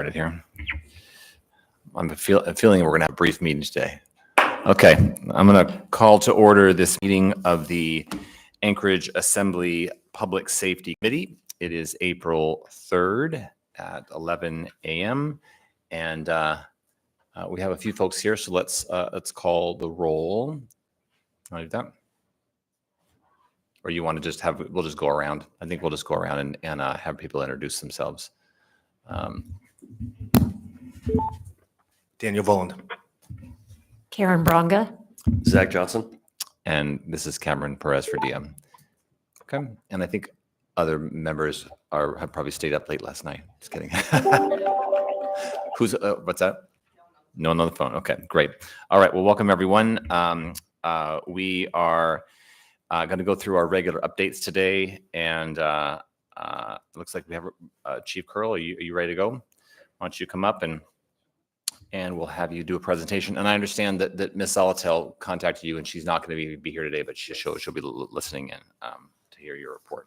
Started here. I'm feeling we're going to have a brief meeting today. Okay, I'm going to call to order this meeting of the Anchorage Assembly Public Safety Committee. It is April 3rd at 11 a.m. and we have a few folks here, so let's call the roll. Want to do that? Or you want to just have? We'll just go around. I think we'll just go around and have people introduce themselves. Daniel Voland. Karen Bronga. Zach Johnson. And this is Cameron Perez for DM. Okay. And I think other members have probably stayed up late last night. Just kidding. Who's what's that? No one on the phone. Okay, great. All right. Well, welcome everyone. We are going to go through our regular updates today, and it looks like we have Chief Curl. Are you ready to go? Why don't you come up and we'll have you do a presentation. And I understand that Ms. Salatel contacted you, and she's not going to be here today, but she'll be listening in to hear your report.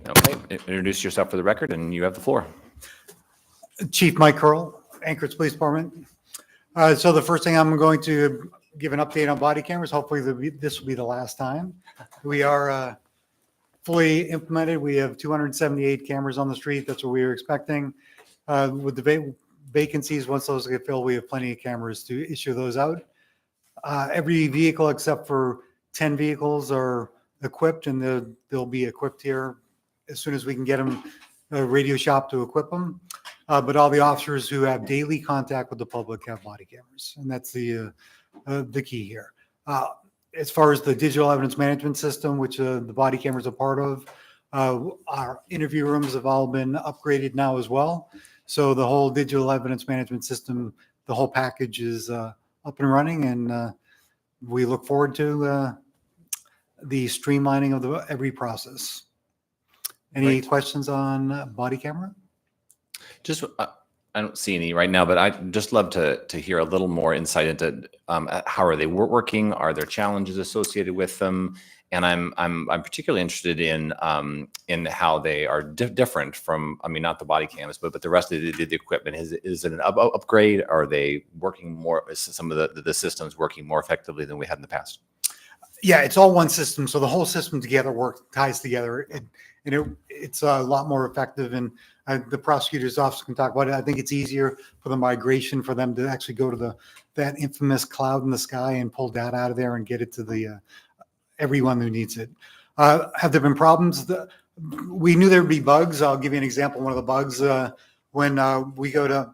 Okay, introduce yourself for the record, and you have the floor. Chief Mike Curl, Anchorage Police Department. So the first thing I'm going to give an update on body cameras. Hopefully this will be the last time. We are fully implemented. We have 278 cameras on the street. That's what we were expecting. With the vacancies, once those get filled, we have plenty of cameras to issue those out. Every vehicle except for 10 vehicles are equipped, and they'll be equipped here as soon as we can get them a radio shop to equip them. But all the officers who have daily contact with the public have body cameras, and that's the key here. As far as the digital evidence management system, which the body cameras are part of, our interview rooms have all been upgraded now as well. So the whole digital evidence management system, the whole package is up and running, and we look forward to the streamlining of every process. Any questions on body camera? Just, I don't see any right now, but I'd just love to hear a little more insight into how are they working? Are there challenges associated with them? And I'm particularly interested in how they are different from, I mean, not the body cams, but the rest of the equipment. Is it an upgrade? Are they working more? Is some of the systems working more effectively than we had in the past? Yeah, it's all one system. So the whole system together ties together. It's a lot more effective, and the prosecutor's office can talk about it. I think it's easier for the migration for them to actually go to that infamous cloud in the sky and pull data out of there and get it to the everyone who needs it. Have there been problems? We knew there would be bugs. I'll give you an example. One of the bugs when we go to,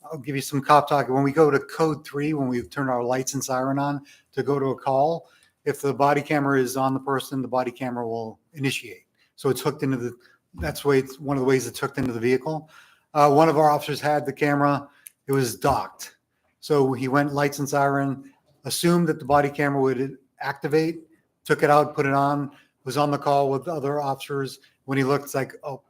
I'll give you some cop talk. When we go to code 3, when we turn our lights and siren on to go to a call, if the body camera is on the person, the body camera will initiate. So it's hooked into that's why it's one of the ways it's hooked into the vehicle. One of our officers had the camera. It was docked. So he went lights and siren, assumed that the body camera would activate, took it out, put it on, was on the call with other officers. When he looked, it's like, oh,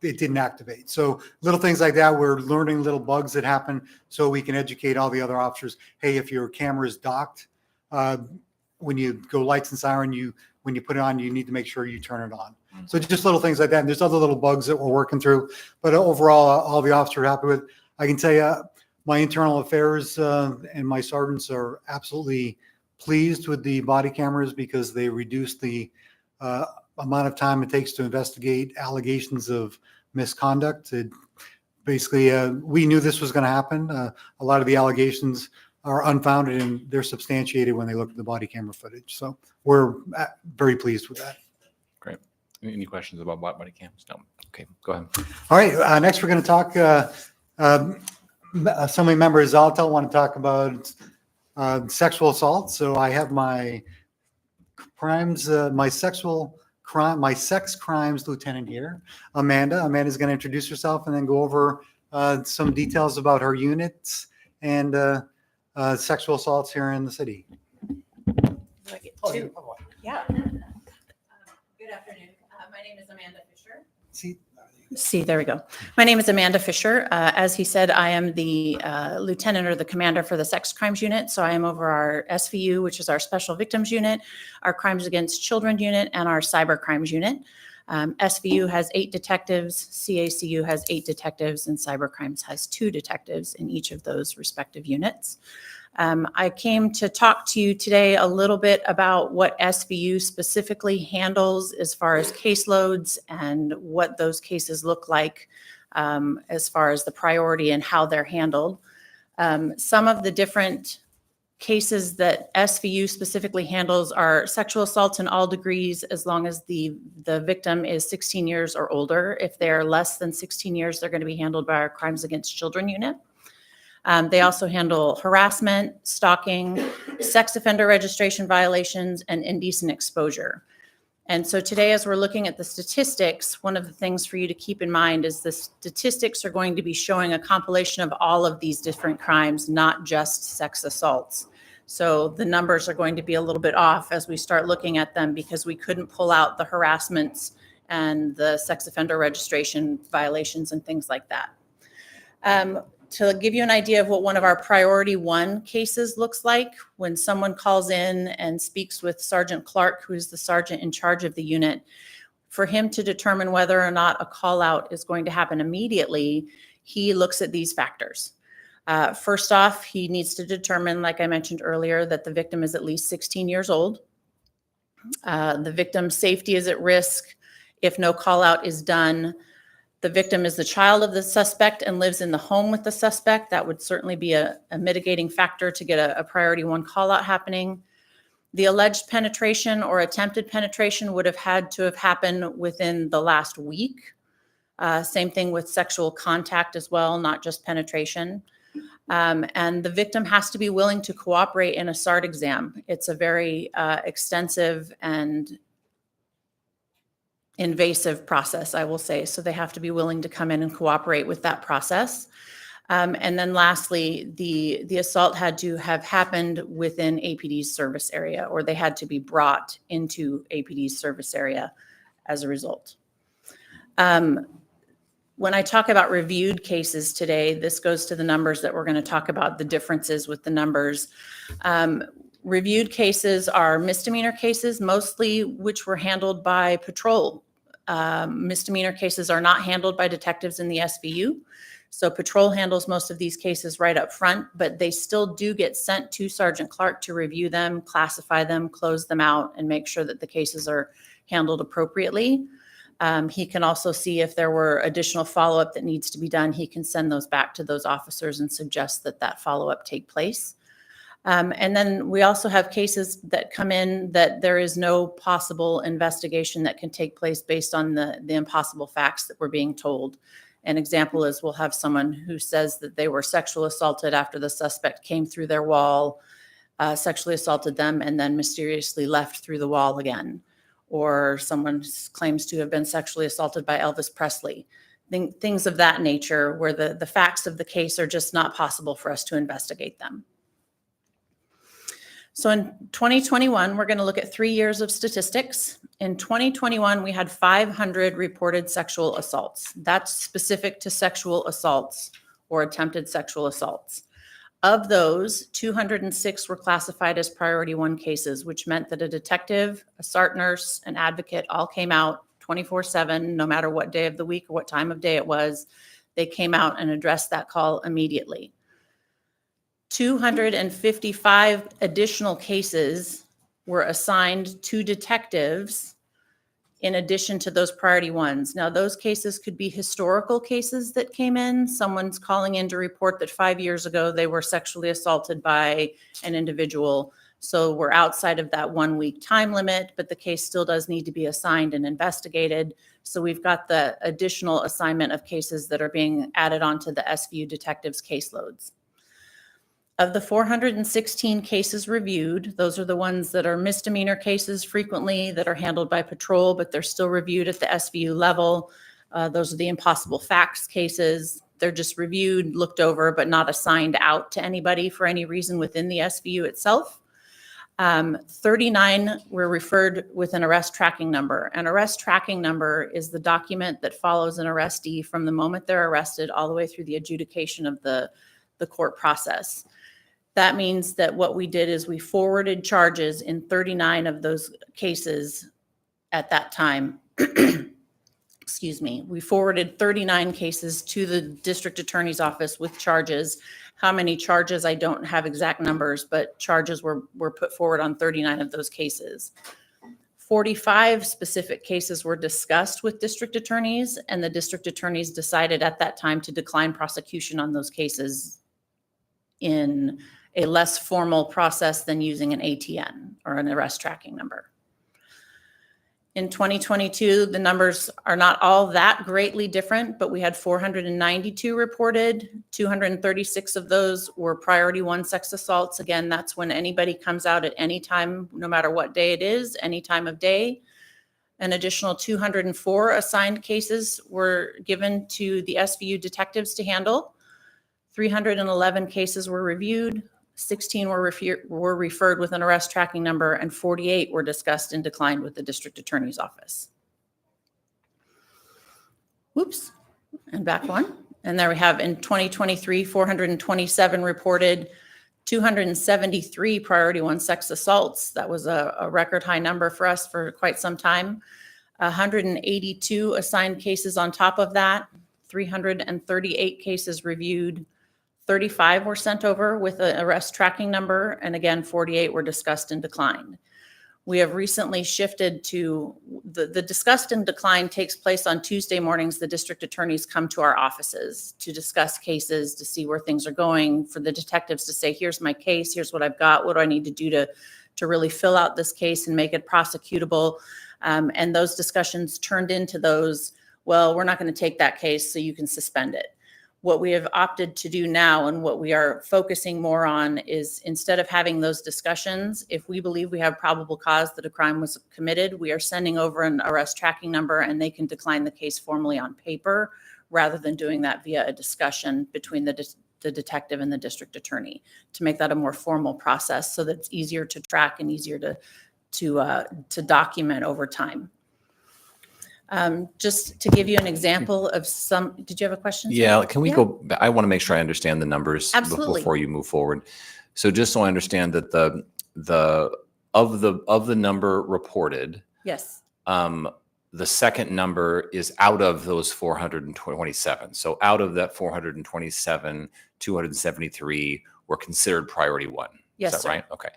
it didn't activate. So little things like that, we're learning little bugs that happen so we can educate all the other officers. Hey, if your camera is docked, when you go lights and siren, when you put it on, you need to make sure you turn it on. So just little things like that. And there's other little bugs that we're working through, but overall, all the officers are happy with. I can tell you, my internal affairs and my sergeants are absolutely pleased with the body cameras because they reduce the amount of time it takes to investigate allegations of misconduct. Basically, we knew this was going to happen. A lot of the allegations are unfounded, and they're substantiated when they look at the body camera footage. So we're very pleased with that. Great. Any questions about body cams? No. Okay, go ahead. All right. Next, we're going to talk. Assembly member Zalatel want to talk about sexual assault. So I have my crimes, my sex crimes lieutenant here, Amanda. Amanda's going to introduce herself and then go over some details about her units and sexual assaults here in the city. Yeah. Good afternoon. My name is Amanda Fisher. There we go. My name is Amanda Fisher. As he said, I am the lieutenant or the commander for the sex crimes unit. So I am over our SVU, which is our special victims unit, our crimes against children unit, and our cyber crimes unit. SVU has 8 detectives, CACU has 8 detectives, and Cybercrimes has 2 detectives in each of those respective units. I came to talk to you today a little bit about what SVU specifically handles as far as caseloads and what those cases look like as far as the priority and how they're handled. Some of the different cases that SVU specifically handles are sexual assaults in all degrees, as long as the victim is 16 years or older. If they're less than 16 years, they're going to be handled by our Crimes Against Children unit. They also handle harassment, stalking, sex offender registration violations, and indecent exposure. And so today, as we're looking at the statistics, one of the things for you to keep in mind is the statistics are going to be showing a compilation of all of these different crimes, not just sex assaults. So the numbers are going to be a little bit off as we start looking at them because we couldn't pull out the harassments and the sex offender registration violations and things like that. To give you an idea of what one of our priority 1 cases looks like, when someone calls in and speaks with Sergeant Clark, who's the sergeant in charge of the unit, for him to determine whether or not a call out is going to happen immediately, he looks at these factors. First off, he needs to determine, like I mentioned earlier, that the victim is at least 16 years old. The victim's safety is at risk if no call out is done. The victim is the child of the suspect and lives in the home with the suspect. That would certainly be a mitigating factor to get a priority 1 call out happening. The alleged penetration or attempted penetration would have had to have happened within the last week. Same thing with sexual contact as well, not just penetration. And the victim has to be willing to cooperate in a SART exam. It's a very extensive and invasive process, I will say. So they have to be willing to come in and cooperate with that process. And then lastly, the assault had to have happened within APD's service area, or they had to be brought into APD's service area as a result. When I talk about reviewed cases today, this goes to the numbers that we're going to talk about, the differences with the numbers. Reviewed cases are misdemeanor cases, mostly which were handled by patrol. Misdemeanor cases are not handled by detectives in the SVU. So patrol handles most of these cases right up front, but they still do get sent to Sergeant Clark to review them, classify them, close them out, and make sure that the cases are handled appropriately. He can also see if there were additional follow-up that needs to be done. He can send those back to those officers and suggest that that follow-up take place. And then we also have cases that come in that there is no possible investigation that can take place based on the impossible facts that we're being told. An example is we'll have someone who says that they were sexually assaulted after the suspect came through their wall, sexually assaulted them, and then mysteriously left through the wall again. Or someone claims to have been sexually assaulted by Elvis Presley. Things of that nature where the facts of the case are just not possible for us to investigate them. So in 2021, we're going to look at 3 years of statistics. In 2021, we had 500 reported sexual assaults. That's specific to sexual assaults or attempted sexual assaults. Of those, 206 were classified as priority 1 cases, which meant that a detective, a SART nurse, an advocate all came out 24/7, no matter what day of the week or what time of day it was. They came out and addressed that call immediately. 255 additional cases were assigned to detectives in addition to those priority 1s. Now, those cases could be historical cases that came in. Someone's calling in to report that 5 years ago they were sexually assaulted by an individual. So we're outside of that 1 week time limit, but the case still does need to be assigned and investigated. So we've got the additional assignment of cases that are being added onto the SVU detectives' caseloads. Of the 416 cases reviewed, those are the ones that are misdemeanor cases frequently that are handled by patrol, but they're still reviewed at the SVU level. Those are the impossible facts cases. They're just reviewed, looked over, but not assigned out to anybody for any reason within the SVU itself. 39 were referred with an arrest tracking number. An arrest tracking number is the document that follows an arrestee from the moment they're arrested all the way through the adjudication of the court process. That means that what we did is we forwarded charges in 39 of those cases at that time excuse me, we forwarded 39 cases to the district attorney's office with charges. How many charges? I don't have exact numbers, but charges were put forward on 39 of those cases. 45 specific cases were discussed with district attorneys, and the district attorneys decided at that time to decline prosecution on those cases in a less formal process than using an ATN or an arrest tracking number. In 2022, the numbers are not all that greatly different, but we had 492 reported. 236 of those were priority 1 sex assaults. Again, that's when anybody comes out at any time, no matter what day it is, any time of day. An additional 204 assigned cases were given to the SVU detectives to handle. 311 cases were reviewed. 16 were referred with an arrest tracking number, and 48 were discussed and declined with the district attorney's office. Whoops, and back one. And there we have in 2023, 427 reported, 273 priority 1 sex assaults. That was a record high number for us for quite some time. 182 assigned cases on top of that, 338 cases reviewed. 35 were sent over with an arrest tracking number, and again, 48 were discussed and declined. We have recently shifted to the discussed and declined takes place on Tuesday mornings. The district attorneys come to our offices to discuss cases, to see where things are going, for the detectives to say, here's my case, here's what I've got, what do I need to do to really fill out this case and make it prosecutable. And those discussions turned into those, well, we're not going to take that case, so you can suspend it. What we have opted to do now and what we are focusing more on is, instead of having those discussions, if we believe we have probable cause that a crime was committed, we are sending over an arrest tracking number, and they can decline the case formally on paper rather than doing that via a discussion between the detective and the district attorney, to make that a more formal process so that it's easier to track and easier to document over time. Just to give you an example of some, did you have a question? Yeah, can we Yeah. go back? I want to make sure I understand the numbers Absolutely. before you move forward. So just so I understand that of the number reported, Yes, the second number is out of those 427. So out of that 427, 273 were considered priority 1. Yes, Is that sir. right? Okay.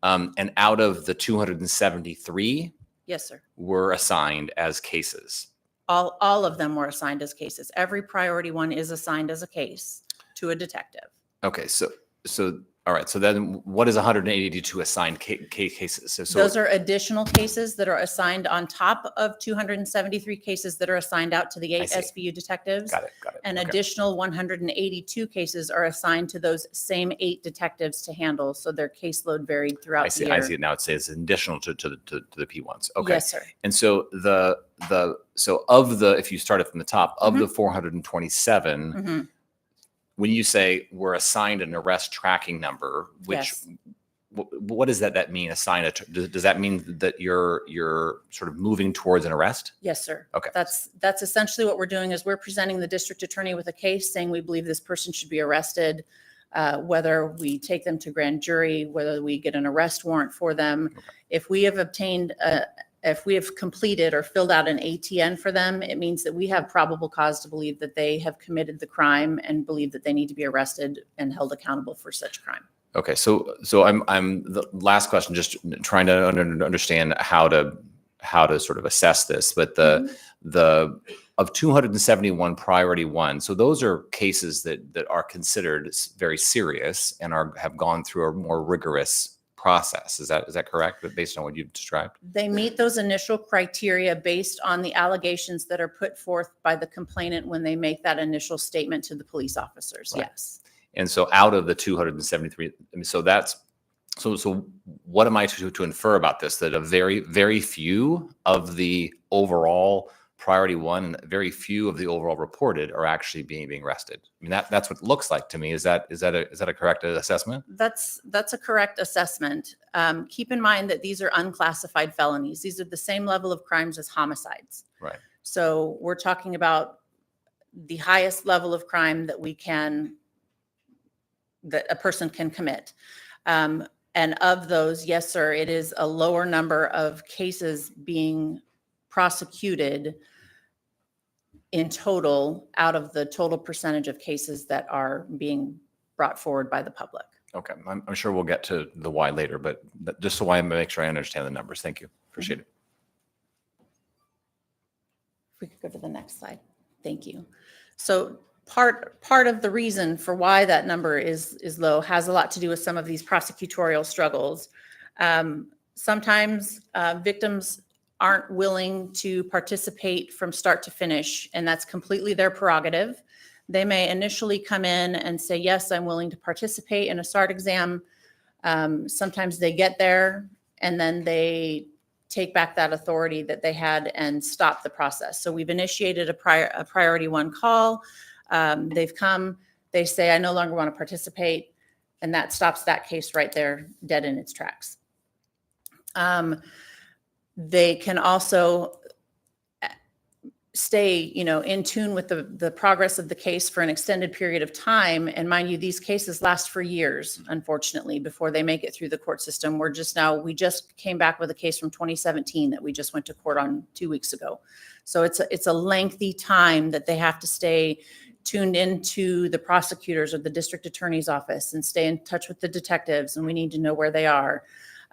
And out of the 273 yes, sir. were assigned as cases. All of them were assigned as cases. Every priority 1 is assigned as a case to a detective. Okay. So all right. So then what is 182 assigned cases? So Those are additional cases that are assigned on top of 273 cases that are assigned out to the 8 see. SVU detectives. got it. An Okay. additional 182 cases are assigned to those same 8 detectives to handle. So their caseload varied throughout I see. the year. I see it now. It says additional to the P1s. Okay. Yes, sir. And so if you started from the top of the 427, Mhm. when you say we're assigned an arrest tracking number, which Yes. what does that mean? Does that mean that you're sort of moving towards an arrest? Yes, sir. Okay. That's essentially what we're doing, is we're presenting the district attorney with a case saying we believe this person should be arrested, whether we take them to grand jury, whether we get an arrest warrant for them. Okay. If we have completed or filled out an ATN for them, it means that we have probable cause to believe that they have committed the crime and believe that they need to be arrested and held accountable for such crime. Okay, so I'm the last question, just trying to understand how to sort of assess this. But the of 271 priority 1, so those are cases that are considered very serious and have gone through a more rigorous process. Is that correct? But based on what you've described? They meet those initial criteria based on the allegations that are put forth by the complainant when they make that initial statement to the police officers. Right. Yes. And so out of the 273, I mean, so what am I to infer about this? That a very, very few of the overall priority 1 and very few of the overall reported are actually being arrested. I mean, that's what it looks like to me. Is that a correct assessment? That's a correct assessment. Keep in mind that these are unclassified felonies. These are the same level of crimes as homicides. Right. So we're talking about the highest level of crime that a person can commit. And of those, yes, sir, it is a lower number of cases being prosecuted in total out of the total percentage of cases that are being brought forward by the public. Okay, I'm sure we'll get to the why later, but just so I make sure I understand the numbers. Thank you. Appreciate it. If we could go to the next slide. Thank you. So part of the reason for why that number is low has a lot to do with some of these prosecutorial struggles. Sometimes victims aren't willing to participate from start to finish, and that's completely their prerogative. They may initially come in and say, yes, I'm willing to participate in a SART exam. Sometimes they get there and then they take back that authority that they had and stop the process. So we've initiated a priority one call. They've come, they say, I no longer want to participate, and that stops that case right there, dead in its tracks. They can also stay, in tune with the progress of the case for an extended period of time. And mind you, these cases last for years, unfortunately, before they make it through the court system. We just came back with a case from 2017 that we just went to court on 2 weeks ago. So it's a lengthy time that they have to stay tuned into the prosecutors or the district attorney's office and stay in touch with the detectives, and we need to know where they are.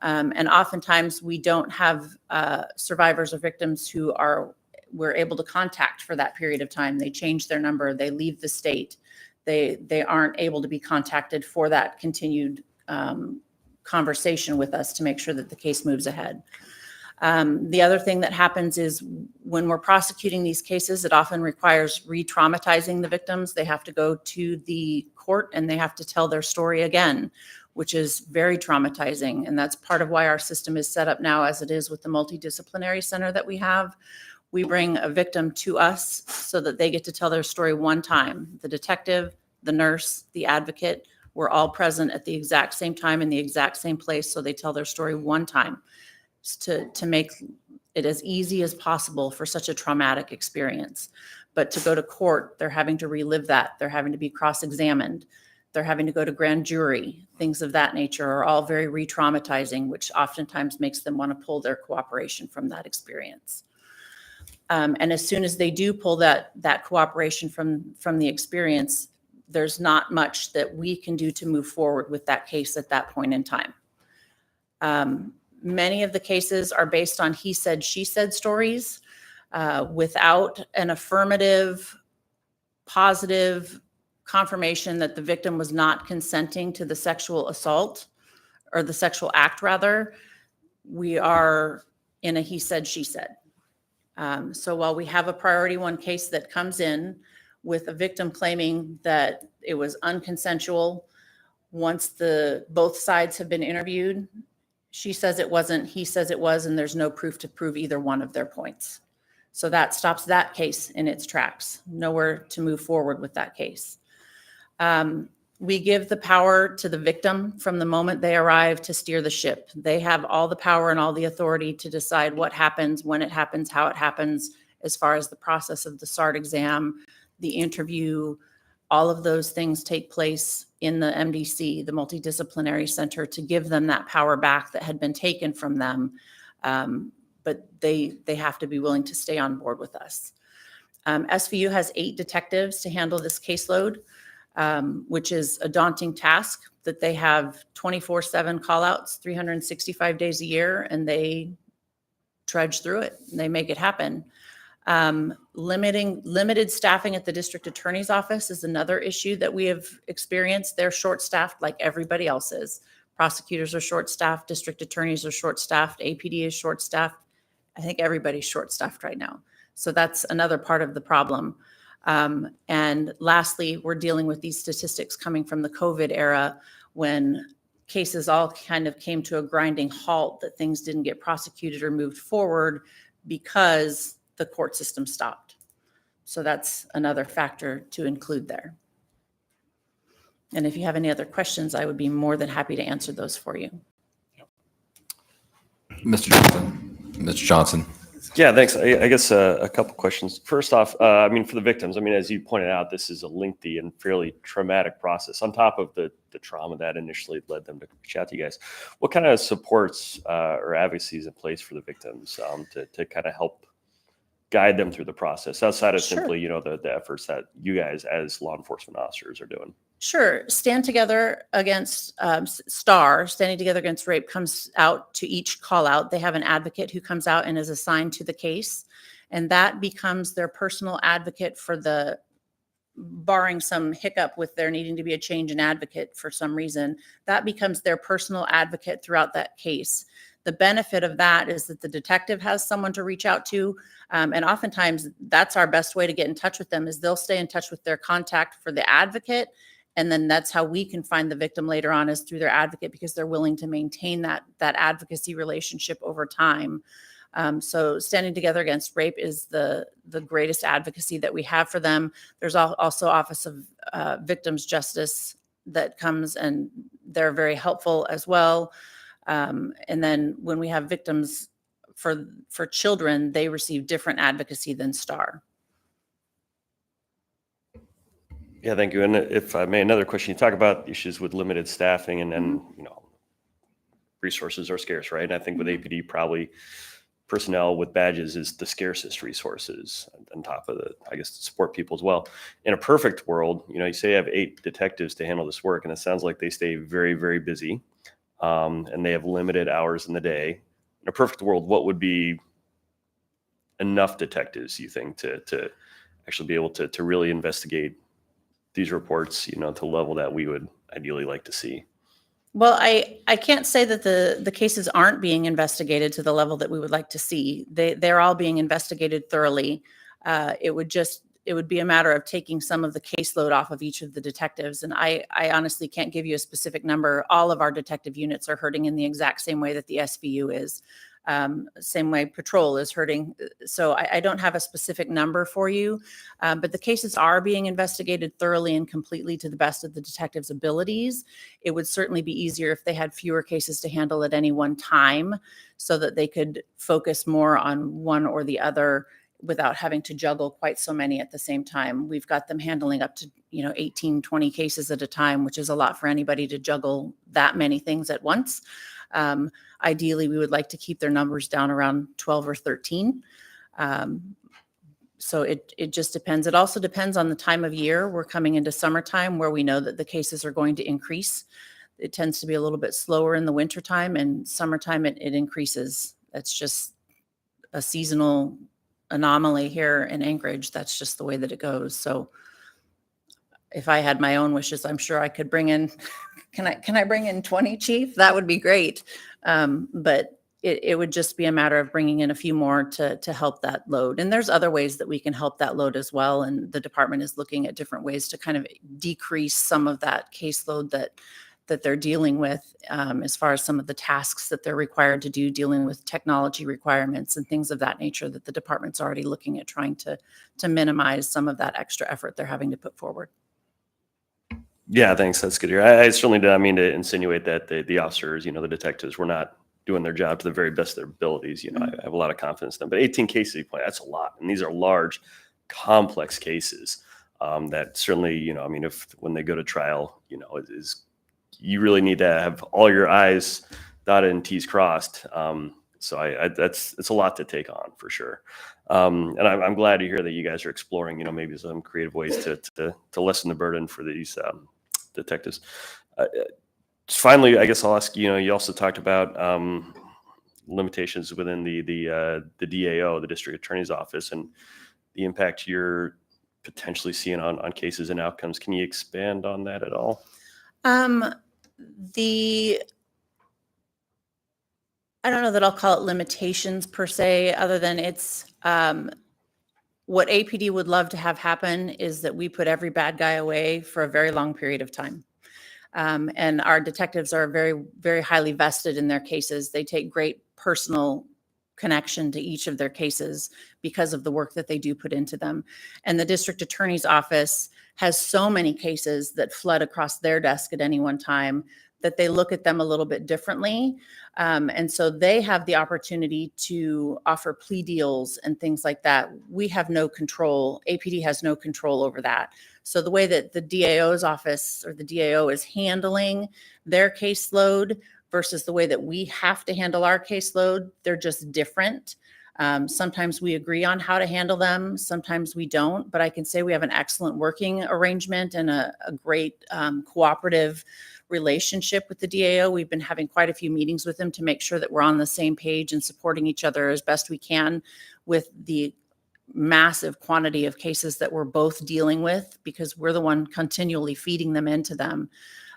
And oftentimes we don't have survivors or victims who we're able to contact for that period of time. They change their number, they leave the state, they aren't able to be contacted for that continued conversation with us to make sure that the case moves ahead. The other thing that happens is when we're prosecuting these cases, it often requires re-traumatizing the victims. They have to go to the court and they have to tell their story again, which is very traumatizing. And that's part of why our system is set up now as it is with the multidisciplinary center that we have. We bring a victim to us so that they get to tell their story one time. The detective, the nurse, the advocate, we're all present at the exact same time in the exact same place. So they tell their story one time to make it as easy as possible for such a traumatic experience. But to go to court, they're having to relive that. They're having to be cross-examined. They're having to go to grand jury. Things of that nature are all very re-traumatizing, which oftentimes makes them want to pull their cooperation from that experience. And as soon as they do pull that cooperation from the experience, there's not much that we can do to move forward with that case at that point in time. Many of the cases are based on he said, she said stories without an affirmative, positive confirmation that the victim was not consenting to the sexual assault or the sexual act, rather. We are in a he said, she said. So while we have a priority one case that comes in with a victim claiming that it was unconsensual, once both sides have been interviewed, she says it wasn't, he says it was, and there's no proof to prove either one of their points. So that stops that case in its tracks. Nowhere to move forward with that case. We give the power to the victim from the moment they arrive to steer the ship. They have all the power and all the authority to decide what happens, when it happens, how it happens, as far as the process of the SART exam, the interview. All of those things take place in the MDC, the Multidisciplinary Center, to give them that power back that had been taken from them. But they have to be willing to stay on board with us. SVU has 8 detectives to handle this caseload, which is a daunting task, that they have 24/7 call-outs, 365 days a year, and they trudge through it. And they make it happen. Limited staffing at the district attorney's office is another issue that we have experienced. They're short-staffed like everybody else is. Prosecutors are short-staffed, district attorneys are short-staffed, APD is short-staffed. I think everybody's short-staffed right now. So that's another part of the problem. And lastly, we're dealing with these statistics coming from the COVID era when cases all kind of came to a grinding halt, that things didn't get prosecuted or moved forward because the court system stopped. So that's another factor to include there. And if you have any other questions, I would be more than happy to answer those for you. Mr. Johnson. Mr. Johnson. Yeah, thanks. I guess a couple questions. First off, for the victims, as you pointed out, this is a lengthy and fairly traumatic process on top of the trauma that initially led them to reach out to you guys. What kind of supports or advocacy is in place for the victims to kind of help guide them through the process outside of Sure. simply, the efforts that you guys as law enforcement officers are doing? Sure. Stand Together Against STAR, Standing Together Against Rape, comes out to each call out. They have an advocate who comes out and is assigned to the case. And that becomes their personal advocate for barring some hiccup with there needing to be a change in advocate for some reason, that becomes their personal advocate throughout that case. The benefit of that is that the detective has someone to reach out to. And oftentimes that's our best way to get in touch with them, is they'll stay in touch with their contact for the advocate. And then that's how we can find the victim later on, is through their advocate, because they're willing to maintain that advocacy relationship over time. So Standing Together Against Rape is the greatest advocacy that we have for them. There's also Office of Victims Justice that comes, and they're very helpful as well. And then when we have victims for children, they receive different advocacy than STAR. Yeah, thank you. And if I may, another question, you talk about issues with limited staffing and resources are scarce, right? And I think with APD, probably personnel with badges is the scarcest resources on top of to support people as well. In a perfect world, you say you have 8 detectives to handle this work, and it sounds like they stay very, very busy, and they have limited hours in the day. In a perfect world, what would be enough detectives, you think, to actually be able to really investigate these reports, to the level that we would ideally like to see? Well, I can't say that the cases aren't being investigated to the level that we would like to see. They're all being investigated thoroughly. It would be a matter of taking some of the caseload off of each of the detectives. And I honestly can't give you a specific number. All of our detective units are hurting in the exact same way that the SVU is. Same way patrol is hurting. So I don't have a specific number for you, but the cases are being investigated thoroughly and completely to the best of the detectives' abilities. It would certainly be easier if they had fewer cases to handle at any one time, so that they could focus more on one or the other without having to juggle quite so many at the same time. We've got them handling up to 18, 20 cases at a time, which is a lot for anybody to juggle that many things at once. Ideally, we would like to keep their numbers down around 12 or 13. So it just depends. It also depends on the time of year. We're coming into summertime, where we know that the cases are going to increase. It tends to be a little bit slower in the wintertime, and summertime it increases. That's just a seasonal anomaly here in Anchorage. That's just the way that it goes. So if I had my own wishes, I'm sure I could bring in, can I bring in 20, Chief? That would be great. But it would just be a matter of bringing in a few more to help that load. And there's other ways that we can help that load as well. And the department is looking at different ways to kind of decrease some of that caseload that they're dealing with, as far as some of the tasks that they're required to do, dealing with technology requirements and things of that nature, that the department's already looking at trying to minimize some of that extra effort they're having to put forward. Yeah, thanks. That's good to hear. I certainly did not mean to insinuate that the officers, the detectives, were not doing their job to the very best of their abilities. I have a lot of confidence in them. But 18 cases, that's a lot. And these are large, complex cases that certainly, if when they go to trial, you really need to have all your I's dotted and T's crossed. So it's a lot to take on for sure. And I'm glad to hear that you guys are exploring, maybe some creative ways to lessen the burden for these detectives. Finally, I guess I'll ask, you also talked about limitations within the DAO, the District Attorney's Office, and the impact you're potentially seeing on cases and outcomes. Can you expand on that at all? I don't know that I'll call it limitations per se, other than it's what APD would love to have happen is that we put every bad guy away for a very long period of time. And our detectives are very, very highly vested in their cases. They take great personal connection to each of their cases because of the work that they do put into them. And the district attorney's office has so many cases that flood across their desk at any one time that they look at them a little bit differently. And so they have the opportunity to offer plea deals and things like that. We have no control. APD has no control over that. So the way that the DAO's office or the DAO is handling their caseload versus the way that we have to handle our caseload, they're just different. Sometimes we agree on how to handle them. Sometimes we don't, but I can say we have an excellent working arrangement and a great cooperative relationship with the DAO. We've been having quite a few meetings with them to make sure that we're on the same page and supporting each other as best we can with the massive quantity of cases that we're both dealing with, because we're the one continually feeding them into them.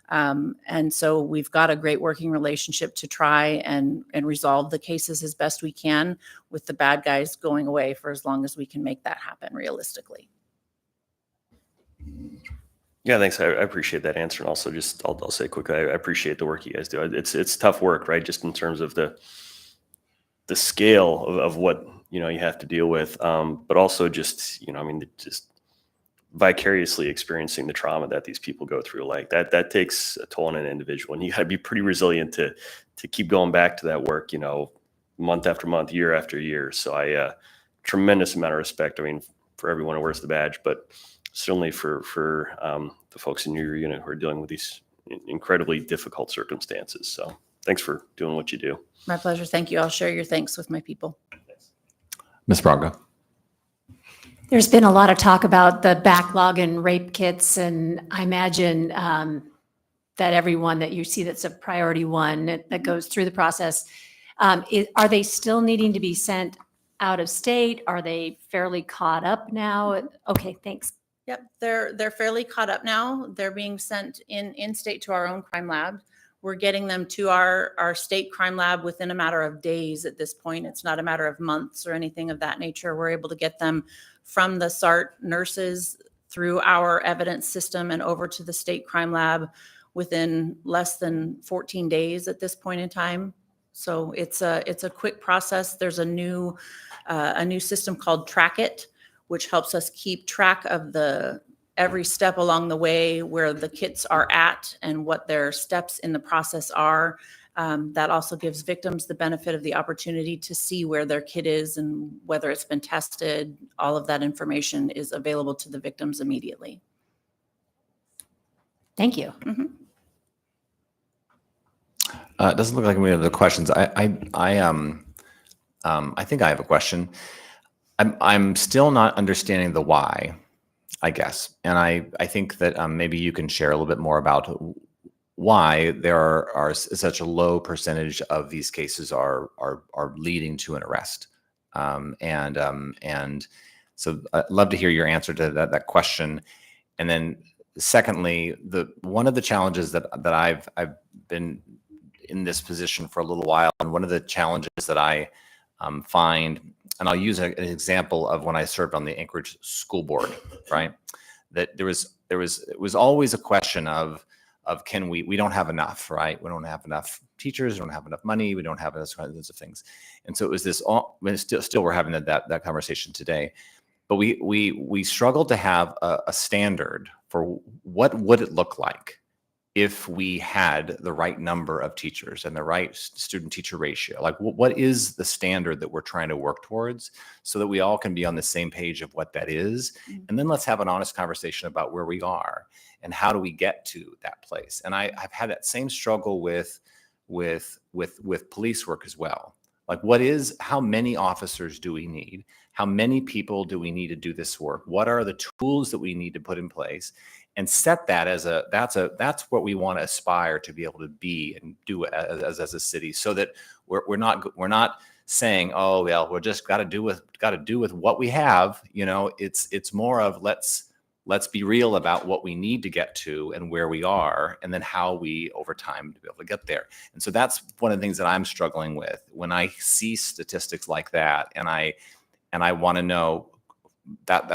And so we've got a great working relationship to try and resolve the cases as best we can, with the bad guys going away for as long as we can make that happen realistically. Yeah, thanks. I appreciate that answer. And also just, I'll say quickly, I appreciate the work you guys do. It's tough work, right? Just in terms of the scale of what, you have to deal with. But also just, just vicariously experiencing the trauma that these people go through, like that takes a toll on an individual, and you got to be pretty resilient to keep going back to that work, month after month, year after year. So I tremendous amount of respect, for everyone who wears the badge, but certainly for the folks in your unit who are dealing with these incredibly difficult circumstances. So thanks for doing what you do. My pleasure. Thank you. I'll share your thanks with my people. Ms. Braga. There's been a lot of talk about the backlog and rape kits, and I imagine that everyone that you see that's a priority one that goes through the process, are they still needing to be sent out of state? Are they fairly caught up now? Okay, thanks. Yep, they're fairly caught up now. They're being sent in state to our own crime lab. We're getting them to our state crime lab within a matter of days at this point. It's not a matter of months or anything of that nature. We're able to get them from the SART nurses through our evidence system and over to the state crime lab within less than 14 days at this point in time. So it's a quick process. There's a new system called Track It, which helps us keep track of every step along the way, where the kits are at and what their steps in the process are. That also gives victims the benefit of the opportunity to see where their kit is and whether it's been tested. All of that information is available to the victims immediately. Thank you. Mm-hmm. It doesn't look like we have other questions. I think I have a question. I'm still not understanding the why, I guess. And I think that maybe you can share a little bit more about why there are such a low percentage of these cases are leading to an arrest. And so I'd love to hear your answer to that question. And then secondly, one of the challenges that I've been in this position for a little while, and one of the challenges that I find, and I'll use an example of when I served on the Anchorage School Board, right? That it was always a question of can we don't have enough, right? We don't have enough teachers, we don't have enough money, we don't have those kinds of things. And so it was this still we're having that conversation today. But we struggled to have a standard for what would it look like if we had the right number of teachers and the right student-teacher ratio. Like, what is the standard that we're trying to work towards, so that we all can be on the same page of what that is? And then let's have an honest conversation about where we are and how do we get to that place. And I've had that same struggle with police work as well. Like, how many officers do we need? How many people do we need to do this work? What are the tools that we need to put in place? And set that that's what we want to aspire to be able to be and do as a city, so that we're not saying, oh well, we're just got to do with what we have. It's more of let's be real about what we need to get to and where we are, and then how we over time to be able to get there. And so that's one of the things that I'm struggling with when I see statistics like that, and I want to know that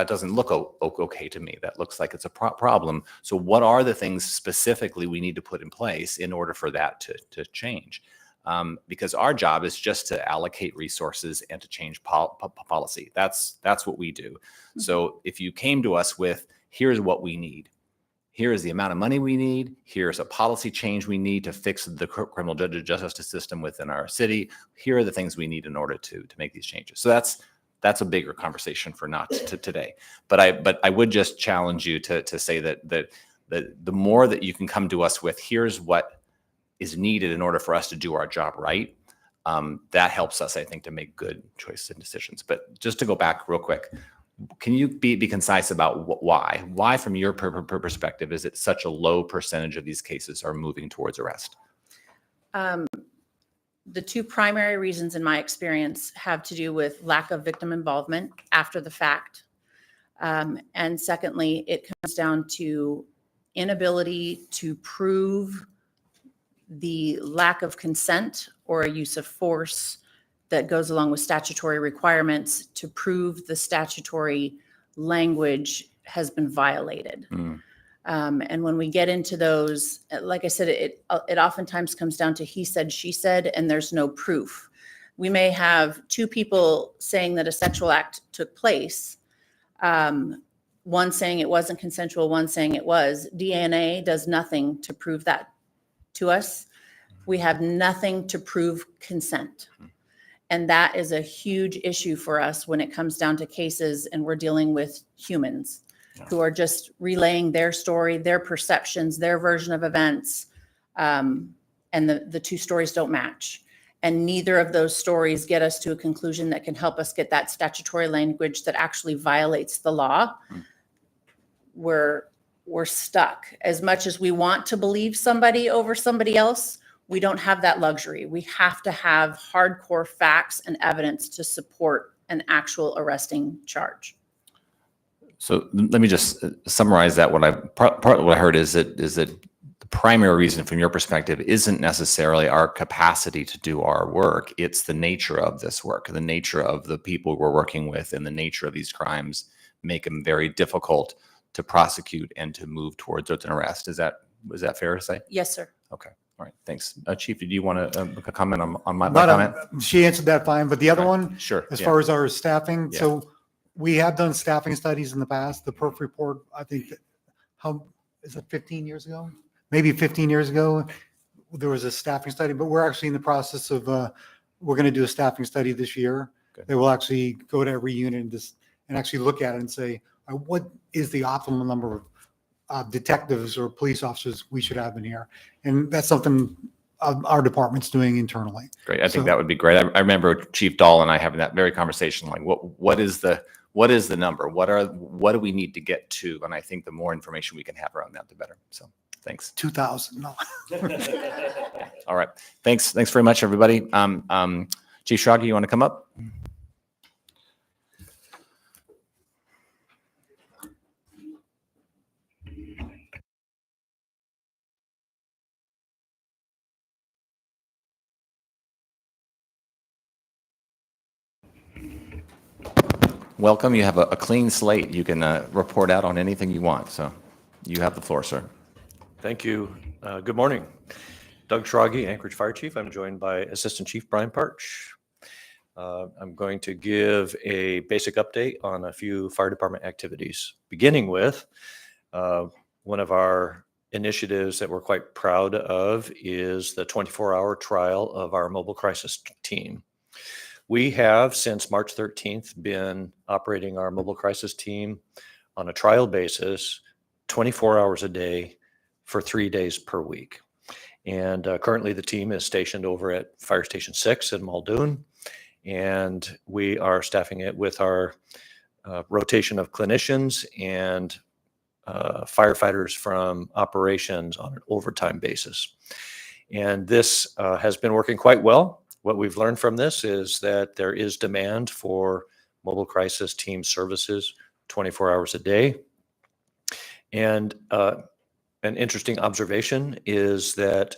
doesn't look okay to me. That looks like it's a problem. So what are the things specifically we need to put in place in order for that to change? Because our job is just to allocate resources and to change policy. That's what we do. Mm-hmm. So if you came to us with, here's what we need, here is the amount of money we need, here's a policy change we need to fix the criminal justice system within our city, here are the things we need in order to make these changes. So that's a bigger conversation for not today. But I would just challenge you to say that the more that you can come to us with, here's what is needed in order for us to do our job right, that helps us, I think, to make good choices and decisions. But just to go back real quick, can you be concise about why? Why, from your perspective, is it such a low percentage of these cases are moving towards arrest? The two primary reasons in my experience have to do with lack of victim involvement after the fact. And secondly, it comes down to inability to prove the lack of consent or a use of force that goes along with statutory requirements to prove the statutory language has been violated. And when we get into those, like I said, it oftentimes comes down to he said, she said, and there's no proof. We may have two people saying that a sexual act took place, one saying it wasn't consensual, one saying it was. DNA does nothing to prove that to us. We have nothing to prove consent. And that is a huge issue for us when it comes down to cases and we're dealing with humans who are just relaying their story, their perceptions, their version of events. And the two stories don't match. And neither of those stories get us to a conclusion that can help us get that statutory language that actually violates the law. We're stuck. As much as we want to believe somebody over somebody else, we don't have that luxury. We have to have hardcore facts and evidence to support an actual arresting charge. So let me just summarize that. Part of what I heard is that the primary reason from your perspective isn't necessarily our capacity to do our work. It's the nature of this work, the nature of the people we're working with, and the nature of these crimes make them very difficult to prosecute and to move towards an arrest. Was that fair to say? Yes, sir. Okay. All right. Thanks. Chief, did you want to comment on my But comment? she answered that fine. But the other one, Sure. as yeah. far as our staffing, Yeah. so we have done staffing studies in the past. The PERF report, I think, how is it 15 years ago? Maybe 15 years ago, there was a staffing study, but we're actually in the process of, we're going to do a staffing study this year. Good. They will actually go to every unit and actually look at it and say, what is the optimal number of detectives or police officers we should have in here? And that's something our department's doing internally. Great. I think So- that would be great. I remember Chief Dahl and I having that very conversation, like what is the number? What do we need to get to? And I think the more information we can have around that, the better. So thanks. 2,000, no. All right. Thanks very much, everybody. Chief Schrage, you want to come up? Welcome. You have a clean slate. You can report out on anything you want. So you have the floor, sir. Thank you. Good morning. Doug Schrage, Anchorage Fire Chief. I'm joined by Assistant Chief Brian Parch. I'm going to give a basic update on a few fire department activities, beginning with one of our initiatives that we're quite proud of is the 24-hour trial of our mobile crisis team. We have, since March 13th, been operating our mobile crisis team on a trial basis, 24 hours a day for 3 days per week. And currently the team is stationed over at Fire Station 6 in Muldoon, and we are staffing it with our rotation of clinicians and firefighters from operations on an overtime basis. And this has been working quite well. What we've learned from this is that there is demand for mobile crisis team services 24 hours a day. And an interesting observation is that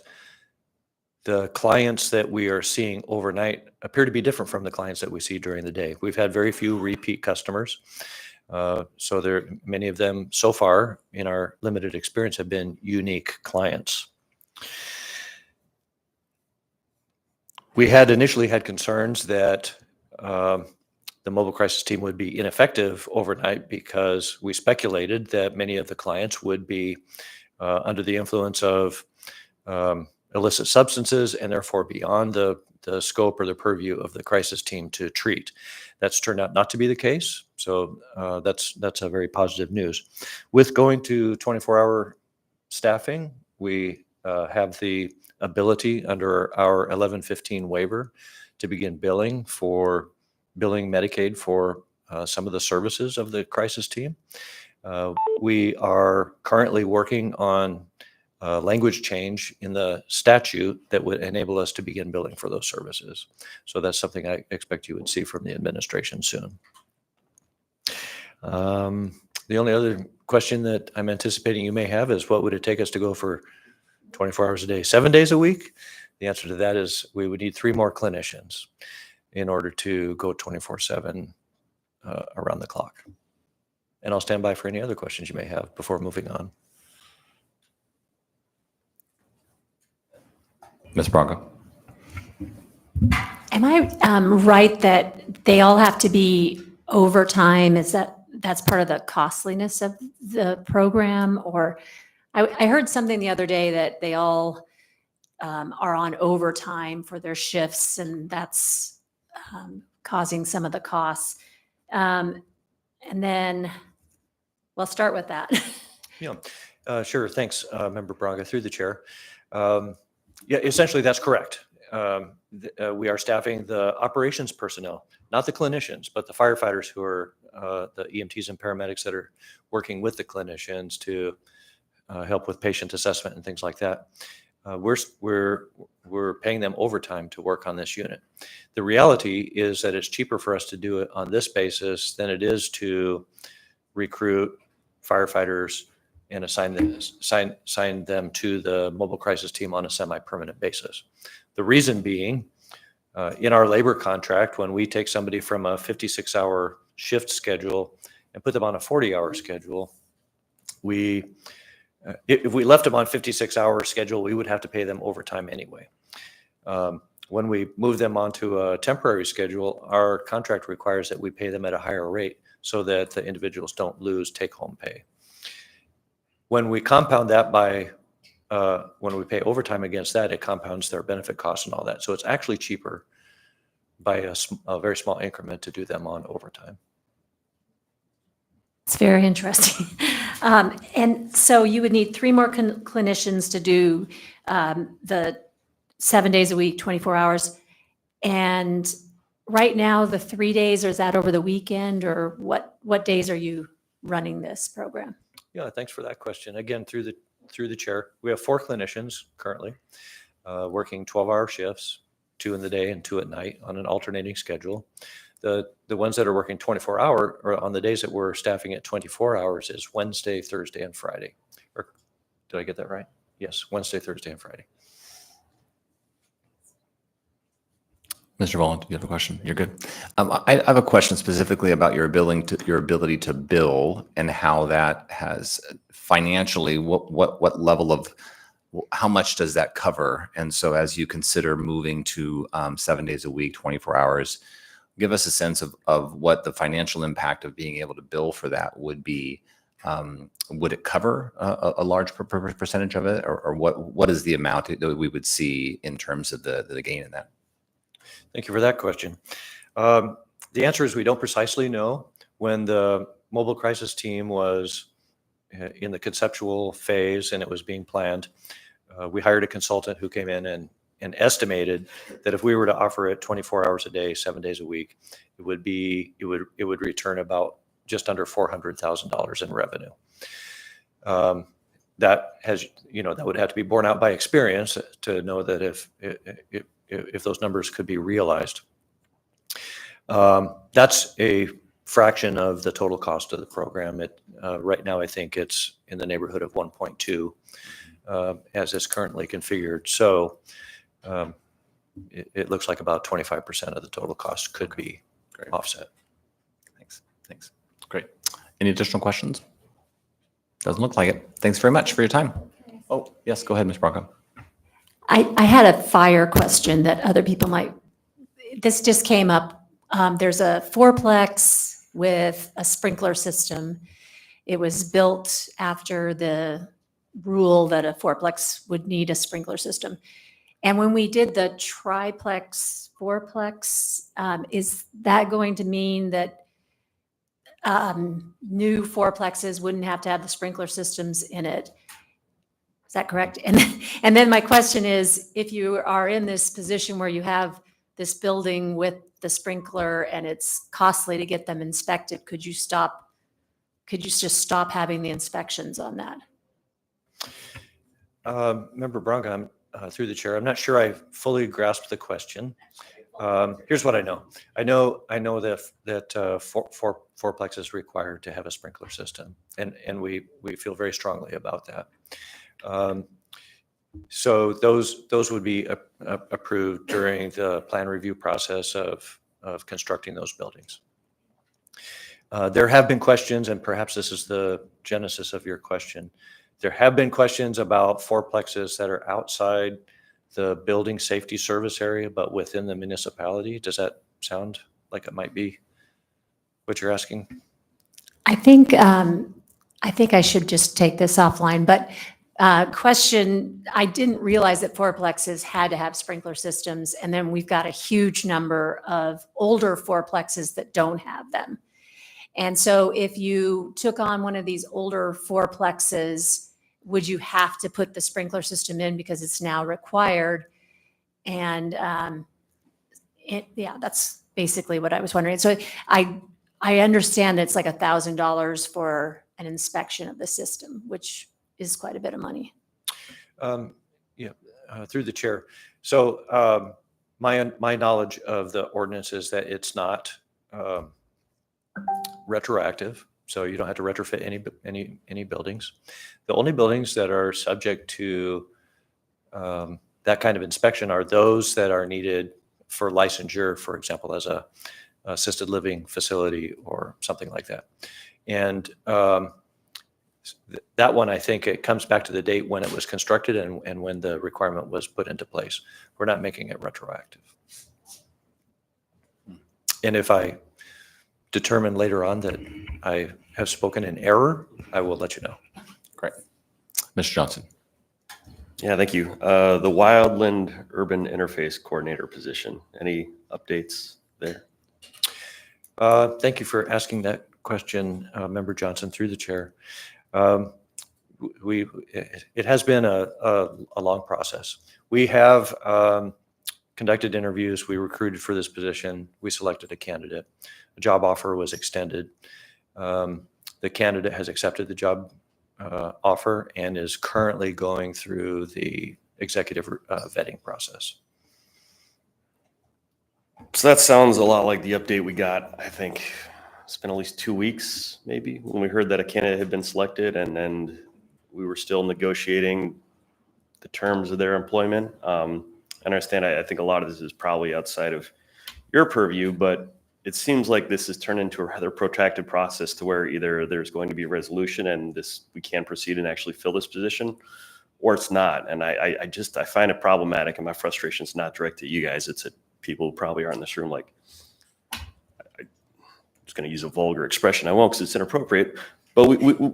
the clients that we are seeing overnight appear to be different from the clients that we see during the day. We've had very few repeat customers. So many of them so far in our limited experience have been unique clients. We had initially had concerns that the mobile crisis team would be ineffective overnight because we speculated that many of the clients would be under the influence of illicit substances and therefore beyond the scope or the purview of the crisis team to treat. That's turned out not to be the case. So that's a very positive news. With going to 24-hour staffing, we have the ability under our 1115 waiver to begin billing Medicaid for some of the services of the crisis team. We are currently working on language change in the statute that would enable us to begin billing for those services. So that's something I expect you would see from the administration soon. The only other question that I'm anticipating you may have is, what would it take us to go for 24 hours a day, 7 days a week? The answer to that is we would need 3 more clinicians in order to go 24/7 around the clock. And I'll stand by for any other questions you may have before moving on. Ms. Bronco? Am I right that they all have to be overtime? That's part of the costliness of the program? Or I heard something the other day that they all are on overtime for their shifts, and that's causing some of the costs. And then we'll start with that. Yeah, sure. Thanks, Member Braga, through the chair. Yeah, essentially that's correct. We are staffing the operations personnel, not the clinicians, but the firefighters who are the EMTs and paramedics that are working with the clinicians to help with patient assessment and things like that. We're paying them overtime to work on this unit. The reality is that it's cheaper for us to do it on this basis than it is to recruit firefighters and assign them to the mobile crisis team on a semi-permanent basis. The reason being, in our labor contract, when we take somebody from a 56-hour shift schedule and put them on a 40-hour schedule, if we left them on 56-hour schedule, we would have to pay them overtime anyway. When we move them onto a temporary schedule, our contract requires that we pay them at a higher rate so that the individuals don't lose take-home pay. When we compound that by, when we pay overtime against that, it compounds their benefit costs and all that. So it's actually cheaper by a very small increment to do them on overtime. It's very interesting. And so you would need 3 more clinicians to do the 7 days a week, 24 hours. And right now, the 3 days, or is that over the weekend, or what days are you running this program? Yeah, thanks for that question. Again, through the chair, we have 4 clinicians currently working 12-hour shifts, 2 in the day and 2 at night on an alternating schedule. The ones that are working 24-hour, or on the days that we're staffing at 24 hours, is Wednesday, Thursday, and Friday. Or did I get that right? Yes, Wednesday, Thursday, and Friday. Mr. Volland, you have a question? You're good. I have a question specifically about your ability to bill and how that has financially, what level of, how much does that cover? And so as you consider moving to 7 days a week, 24 hours, give us a sense of what the financial impact of being able to bill for that would be. Would it cover a large percentage of it, or what is the amount that we would see in terms of the gain in that? Thank you for that question. The answer is we don't precisely know. When the mobile crisis team was in the conceptual phase and it was being planned, we hired a consultant who came in and estimated that if we were to offer it 24 hours a day, 7 days a week, it would return about just under $400,000 in revenue. That would have to be borne out by experience to know that if those numbers could be realized. That's a fraction of the total cost of the program. Right now, I think it's in the neighborhood of 1.2 as it's currently configured. So it looks like about 25% of the total cost could be offset. Thanks. Great. Any additional questions? Doesn't look like it. Thanks very much for your time. Oh, yes, go ahead, Ms. Bronco. I had a fire question that other people might, this just came up. There's a fourplex with a sprinkler system. It was built after the rule that a fourplex would need a sprinkler system. And when we did the triplex, fourplex, is that going to mean that new fourplexes wouldn't have to have the sprinkler systems in it? Is that correct? And then my question is, if you are in this position where you have this building with the sprinkler and it's costly to get them inspected, could you just stop having the inspections on that? Member Bronca, through the chair, I'm not sure I fully grasped the question. Here's what I know. I know that fourplex is required to have a sprinkler system, and we feel very strongly about that. So those would be approved during the plan review process of constructing those buildings. There have been questions, and perhaps this is the genesis of your question. There have been questions about fourplexes that are outside the building safety service area, but within the municipality. Does that sound like it might be what you're asking? I think I should just take this offline, but question, I didn't realize that fourplexes had to have sprinkler systems, and then we've got a huge number of older fourplexes that don't have them. And so if you took on one of these older fourplexes, would you have to put the sprinkler system in because it's now required? And yeah, that's basically what I was wondering. So I understand it's like $1,000 for an inspection of the system, which is quite a bit of money. Yeah, through the chair. So my knowledge of the ordinance is that it's not retroactive, so you don't have to retrofit any buildings. The only buildings that are subject to that kind of inspection are those that are needed for licensure, for example, as a assisted living facility or something like that. And that one, I think it comes back to the date when it was constructed and when the requirement was put into place. We're not making it retroactive. And if I determine later on that I have spoken in error, I will let you know. Great. Mr. Johnson. Yeah, thank you. The Wildland Urban Interface Coordinator position, any updates there? Thank you for asking that question, Member Johnson, through the chair. It has been a long process. We have conducted interviews. We recruited for this position. We selected a candidate. A job offer was extended. The candidate has accepted the job offer and is currently going through the executive vetting process. So that sounds a lot like the update we got, I think it's been at least 2 weeks, maybe, when we heard that a candidate had been selected and then we were still negotiating the terms of their employment. I understand, I think a lot of this is probably outside of your purview, but it seems like this has turned into a rather protracted process to where either there's going to be a resolution and we can proceed and actually fill this position, or it's not. And I find it problematic, and my frustration is not direct at you guys. It's at people who probably are in this room. Like, I'm just going to use a vulgar expression. I won't because it's inappropriate. But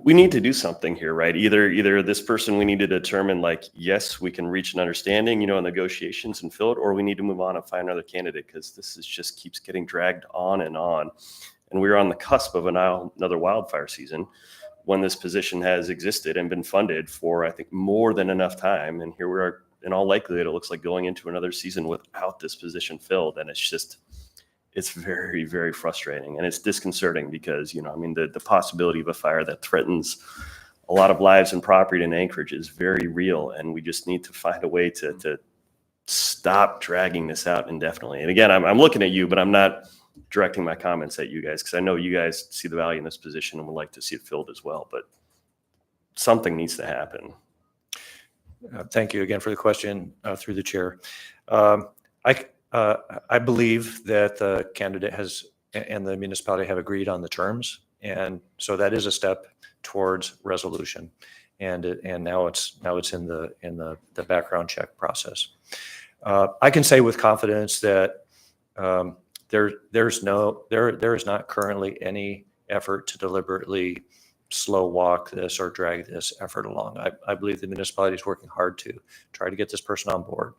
we need to do something here, right? Either this person, we need to determine, like, yes, we can reach an understanding, in negotiations and fill it, or we need to move on and find another candidate, because this just keeps getting dragged on. And we're on the cusp of another wildfire season when this position has existed and been funded for, I think, more than enough time. And here we are, in all likelihood, it looks like going into another season without this position filled. And it's very, very frustrating, and it's disconcerting because, the possibility of a fire that threatens a lot of lives and property in Anchorage is very real. And we just need to find a way to stop dragging this out indefinitely. And again, I'm looking at you, but I'm not directing my comments at you guys, because I know you guys see the value in this position and would like to see it filled as well, but something needs to happen. Thank you again for the question, through the chair. I believe that the candidate and the municipality have agreed on the terms, and so that is a step towards resolution. And now it's in the background check process. I can say with confidence that there is not currently any effort to deliberately slow walk this or drag this effort along. I believe the municipality is working hard to try to get this person on board.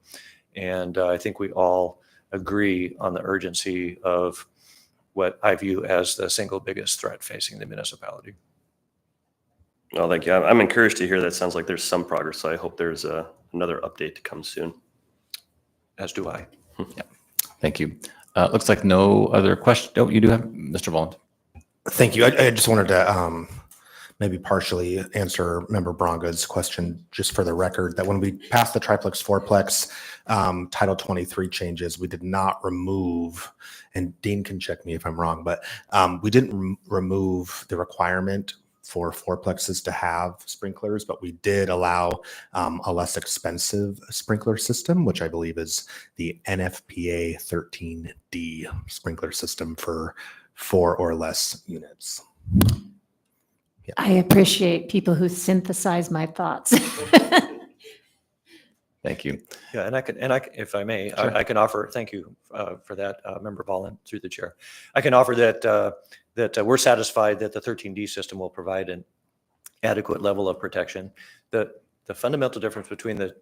And I think we all agree on the urgency of what I view as the single biggest threat facing the municipality. Well, thank you. I'm encouraged to hear that. Sounds like there's some progress. So I hope there's another update to come soon. As do I. Thank you. Looks like no other question. Oh, you do have Mr. Volland. Thank you. I just wanted to maybe partially answer Member Branga's question, just for the record, that when we passed the triplex fourplex Title 23 changes, we did not remove, and Dean can check me if I'm wrong, but we didn't remove the requirement for fourplexes to have sprinklers, but we did allow a less expensive sprinkler system, which I believe is the NFPA 13D sprinkler system for 4 or less units. I appreciate people who synthesize my thoughts. Thank you. Yeah, and if I may, Sure. I can offer, thank you for that, Member Volland, through the chair. I can offer that we're satisfied that the 13D system will provide an adequate level of protection. The fundamental difference between the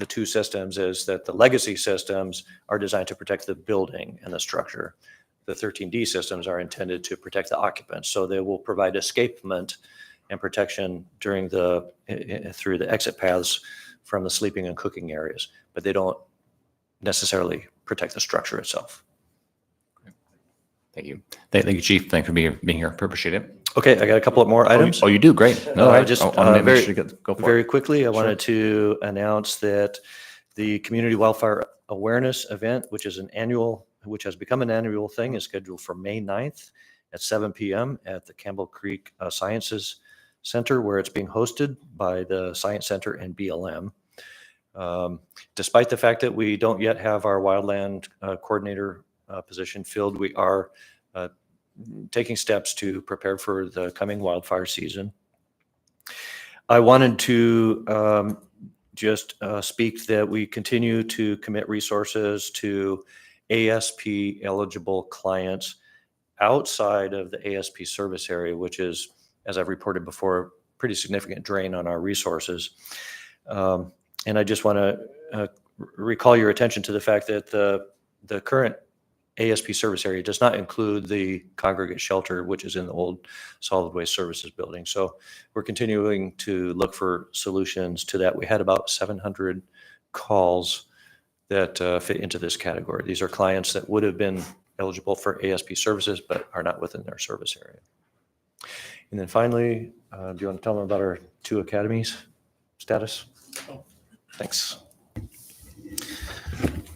two systems is that the legacy systems are designed to protect the building and the structure. The 13D systems are intended to protect the occupants, so they will provide escapement and protection through the exit paths from the sleeping and cooking areas, but they don't necessarily protect the structure itself. Thank you. Thank you, Chief. Thanks for being here. Appreciate it. Okay, I got a couple of more items. Oh, you do? Great. No, I just, just want to very- make sure you go for Very it. quickly, I wanted to announce that the Community Wildfire Awareness Event, which has become an annual thing, is scheduled for May 9th at 7 p.m. at the Campbell Creek Sciences Center, where it's being hosted by the Science Center and BLM. Despite the fact that we don't yet have our wildland coordinator position filled, we are taking steps to prepare for the coming wildfire season. I wanted to just speak that we continue to commit resources to ASP eligible clients outside of the ASP service area, which is, as I've reported before, pretty significant drain on our resources. And I just want to recall your attention to the fact that the current ASP service area does not include the congregate shelter, which is in the old solid waste services building. So we're continuing to look for solutions to that. We had about 700 calls that fit into this category. These are clients that would have been eligible for ASP services, but are not within their service area. And then finally, do you want to tell them about our 2 academies status? Thanks.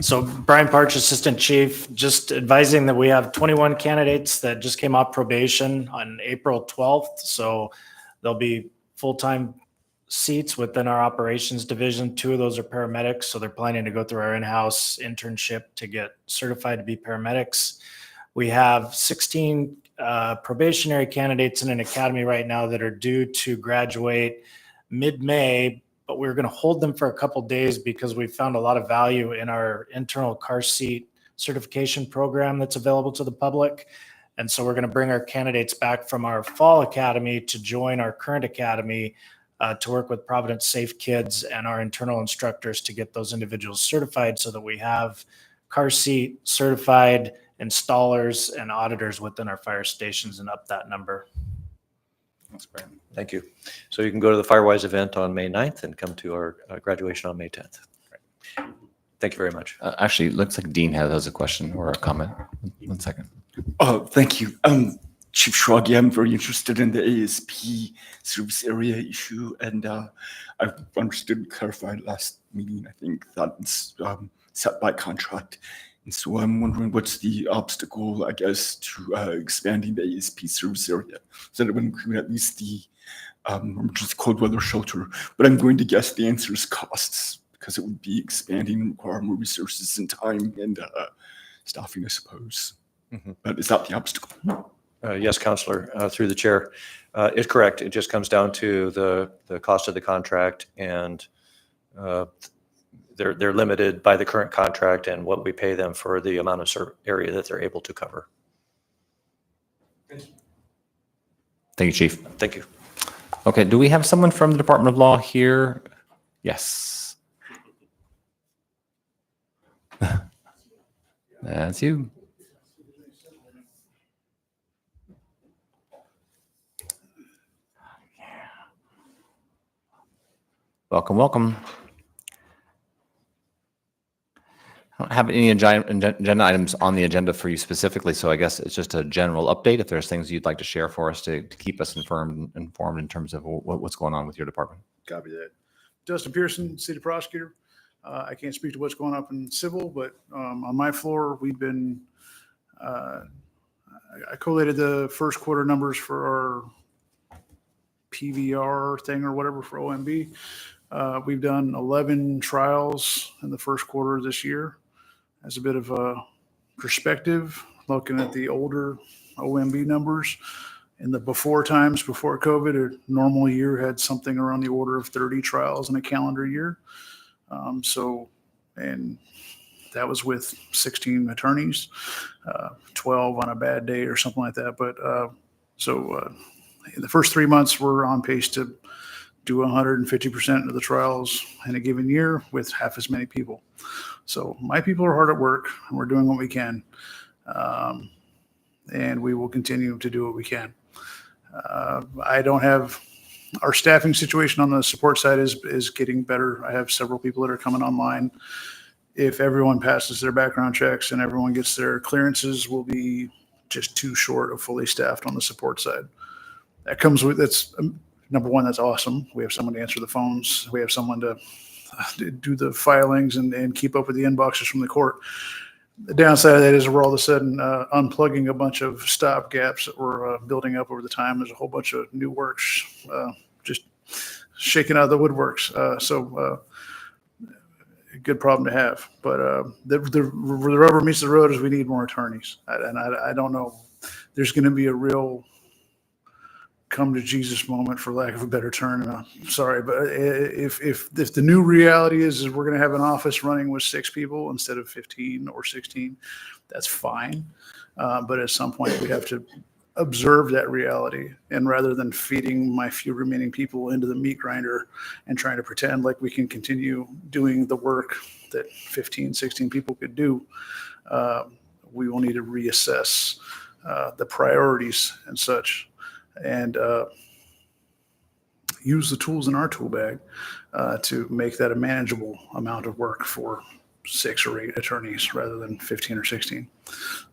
So Brian Parch, Assistant Chief, just advising that we have 21 candidates that just came off probation on April 12th. So there'll be full-time seats within our operations division. 2 of those are paramedics. So they're planning to go through our in-house internship to get certified to be paramedics. We have 16 probationary candidates in an academy right now that are due to graduate mid-May, but we're going to hold them for a couple days because we found a lot of value in our internal car seat certification program that's available to the public. And so we're going to bring our candidates back from our fall academy to join our current academy to work with Providence Safe Kids and our internal instructors to get those individuals certified so that we have car seat certified installers and auditors within our fire stations and up that number. That's great. Thank you. So you can go to the Firewise event on May 9th and come to our graduation on May 10th. Great. Thank you very much. Actually, it looks like Dean has a question or a comment. 1 second. Thank you. Chief Shruggy, I'm very interested in the ASP service area issue, and I understood and clarified last meeting, I think, that it's set by contract. And so I'm wondering what's the obstacle, I guess, to expanding the ASP service area, so that it would include at least the emergency cold weather shelter. But I'm going to guess the answer is costs, because it would be expanding and require more resources and time and staffing, I suppose. Mhm. But is that the obstacle? Yes, Counselor, through the chair. It's correct. It just comes down to the cost of the contract, and they're limited by the current contract and what we pay them for the amount of area that they're able to cover. Thank you, Chief. Thank you. Okay, do we have someone from the Department of Law here? Yes. That's you. Welcome, welcome. I don't have any agenda items on the agenda for you specifically, so I guess it's just a general update. If there's things you'd like to share for us to keep us informed in terms of what's going on with your department. Copy that. Dustin Pearson, City Prosecutor. I can't speak to what's going on in civil, but on my floor, we've been, I collated the first quarter numbers for our PVR thing or whatever for OMB. We've done 11 trials in the first quarter of this year. As a bit of a perspective, looking at the older OMB numbers, in the before times, before COVID, a normal year had something around the order of 30 trials in a calendar year. And that was with 16 attorneys, 12 on a bad day or something like that. But in the first 3 months, we're on pace to do 150% of the trials in a given year with half as many people. So my people are hard at work, and we're doing what we can. And we will continue to do what we can. I don't have, our staffing situation on the support side is getting better. I have several people that are coming online. If everyone passes their background checks and everyone gets their clearances, we'll be just too short of fully staffed on the support side. That comes with, that's number one, that's awesome. We have someone to answer the phones. We have someone to do the filings and keep up with the inboxes from the court. The downside of that is we're all of a sudden unplugging a bunch of stop gaps that were building up over the time. There's a whole bunch of new works just shaking out of the woodworks. A good problem to have. But the rubber meets the road is we need more attorneys. I don't know. There's going to be a real come to Jesus moment, for lack of a better term. I'm sorry, but if the new reality is we're going to have an office running with 6 people instead of 15 or 16, that's fine. But at some point we have to observe that reality, and rather than feeding my few remaining people into the meat grinder and trying to pretend like we can continue doing the work that 15, 16 people could do, we will need to reassess the priorities and such, and use the tools in our tool bag to make that a manageable amount of work for 6 or 8 attorneys rather than 15 or 16.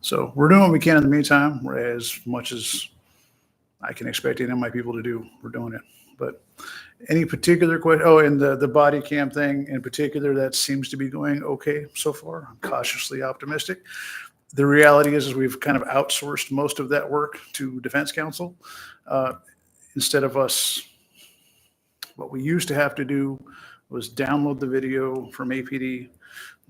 So we're doing what we can in the meantime, as much as I can expect any of my people to do, we're doing it. But any particular question? Oh, and the body cam thing in particular, that seems to be going okay so far. I'm cautiously optimistic. The reality is we've kind of outsourced most of that work to defense counsel. Instead of us, what we used to have to do was download the video from APD,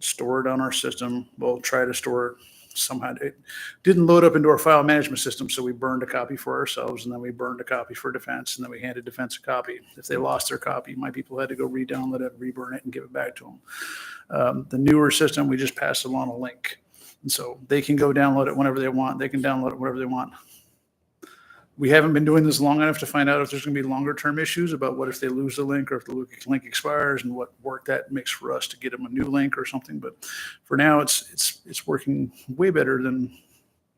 store it on our system. We'll try to store it somehow. It didn't load up into our file management system, so we burned a copy for ourselves, and then we burned a copy for defense, and then we handed defense a copy. If they lost their copy, my people had to go re-download it, reburn it, and give it back to them. The newer system, we just pass along a link. And so they can go download it whenever they want. They can download it whenever they want. We haven't been doing this long enough to find out if there's going to be longer term issues about what if they lose the link or if the link expires, and what work that makes for us to get them a new link or something. But for now, it's working way better than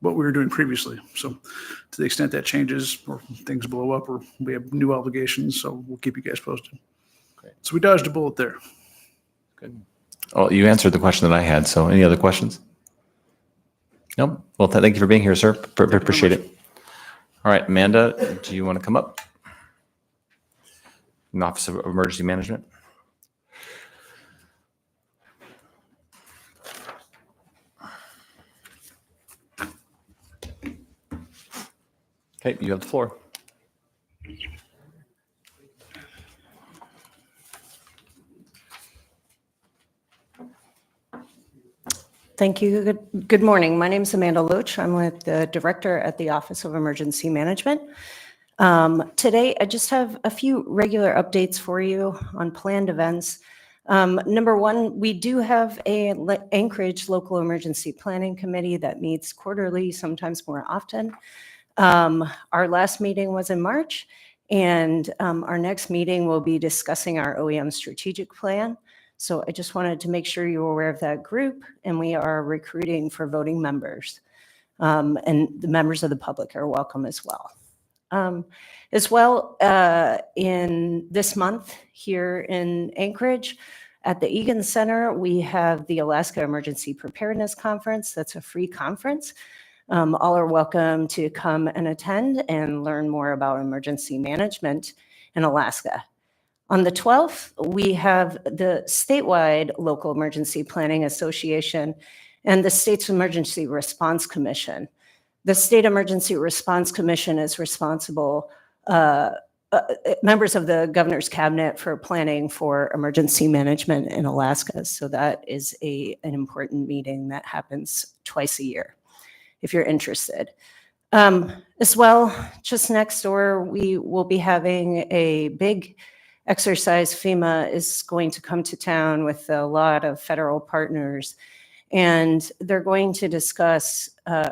what we were doing previously. So to the extent that changes or things blow up or we have new obligations, so we'll keep you guys posted. Great. So we dodged a bullet there. Good. Oh, you answered the question that I had. So any other questions? No. Well, thank you for being here, sir. Appreciate it. All right, Amanda, do you want to come up? In the Office of Emergency Management. Okay, you have the floor. Thank you. Good morning. My name is Amanda Loach. I'm with the director at the Office of Emergency Management. Today, I just have a few regular updates for you on planned events. Number one, we do have a Anchorage Local Emergency Planning Committee that meets quarterly, sometimes more often. Our last meeting was in March, and our next meeting will be discussing our OEM strategic plan. So I just wanted to make sure you were aware of that group, and we are recruiting for voting members. And the members of the public are welcome as well. As well, in this month here in Anchorage, at the Egan Center, we have the Alaska Emergency Preparedness Conference. That's a free conference. All are welcome to come and attend and learn more about emergency management in Alaska. On the 12th, we have the statewide Local Emergency Planning Association and the State's Emergency Response Commission. The State Emergency Response Commission is responsible, members of the governor's cabinet, for planning for emergency management in Alaska. So that is an important meeting that happens twice a year, if you're interested. As well, just next door, we will be having a big exercise. FEMA is going to come to town with a lot of federal partners, and they're going to discuss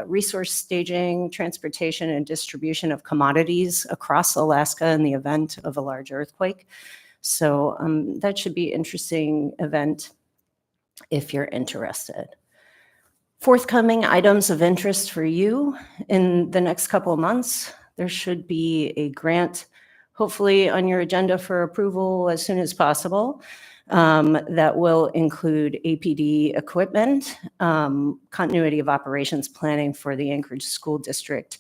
resource staging, transportation, and distribution of commodities across Alaska in the event of a large earthquake. So that should be an interesting event if you're interested. Forthcoming items of interest for you in the next couple of months. There should be a grant, hopefully on your agenda for approval as soon as possible, that will include APD equipment, continuity of operations planning for the Anchorage School District,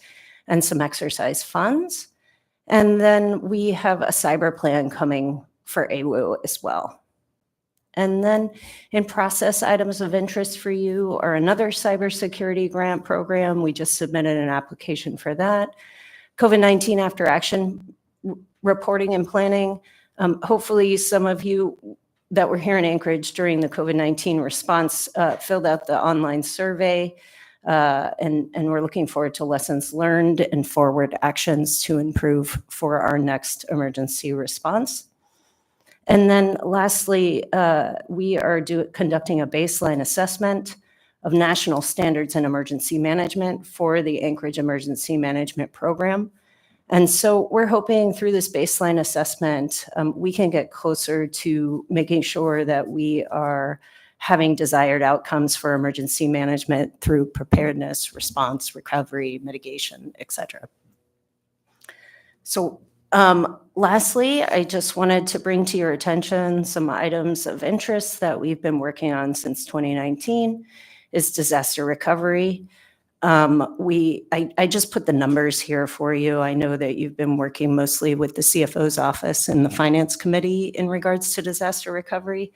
and some exercise funds. And then we have a cyber plan coming for AWU as well. And then in process, items of interest for you are another cybersecurity grant program. We just submitted an application for that. COVID-19 after action reporting and planning. Hopefully some of you that were here in Anchorage during the COVID-19 response filled out the online survey, and we're looking forward to lessons learned and forward actions to improve for our next emergency response. And then lastly, we are conducting a baseline assessment of national standards in emergency management for the Anchorage Emergency Management Program. And so we're hoping through this baseline assessment, we can get closer to making sure that we are having desired outcomes for emergency management through preparedness, response, recovery, mitigation, et cetera. So lastly, I just wanted to bring to your attention some items of interest that we've been working on since 2019 is disaster recovery. I just put the numbers here for you. I know that you've been working mostly with the CFO's office and the finance committee in regards to disaster recovery.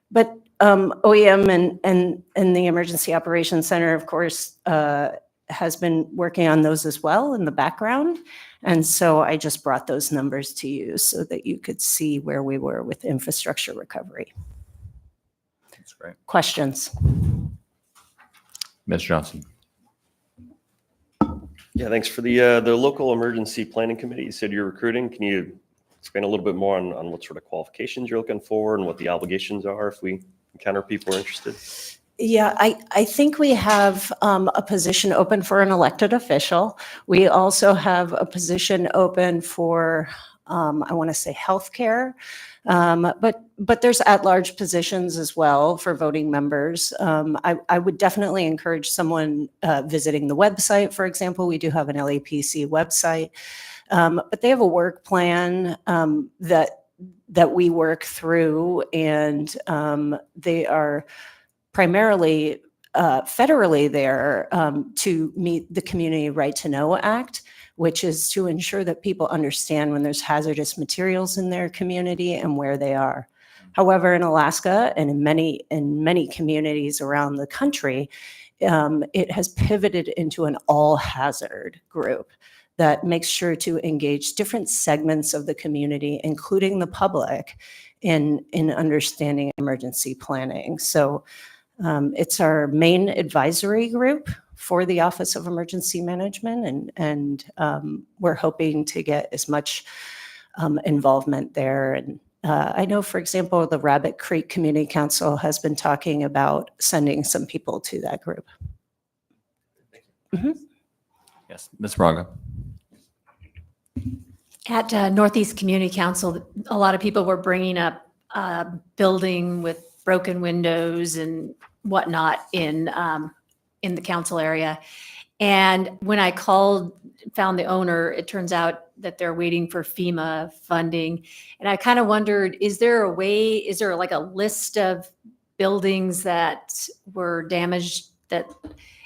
But OEM and the Emergency Operations Center, of course, has been working on those as well in the background. And so I just brought those numbers to you so that you could see where we were with infrastructure recovery. That's great. Questions? Ms. Johnson. Yeah, thanks for the local emergency planning committee. You said you're recruiting. Can you explain a little bit more on what sort of qualifications you're looking for and what the obligations are if we encounter people who are interested? Yeah, I think we have a position open for an elected official. We also have a position open for, I want to say healthcare, but there's at-large positions as well for voting members. I would definitely encourage someone visiting the website. For example, we do have an LAPC website, but they have a work plan that we work through, and they are primarily federally there to meet the Community Right to Know Act, which is to ensure that people understand when there's hazardous materials in their community and where they are. However, in Alaska and in many communities around the country, it has pivoted into an all-hazard group that makes sure to engage different segments of the community, including the public, in understanding emergency planning. So it's our main advisory group for the Office of Emergency Management, and we're hoping to get as much involvement there. And I know, for example, the Rabbit Creek Community Council has been talking about sending some people to that group. Mm-hmm. Yes, Ms. Braga. At Northeast Community Council, a lot of people were bringing up a building with broken windows and whatnot in the council area. And when I found the owner, it turns out that they're waiting for FEMA funding. And I kind of wondered, is there like a list of buildings that were damaged that,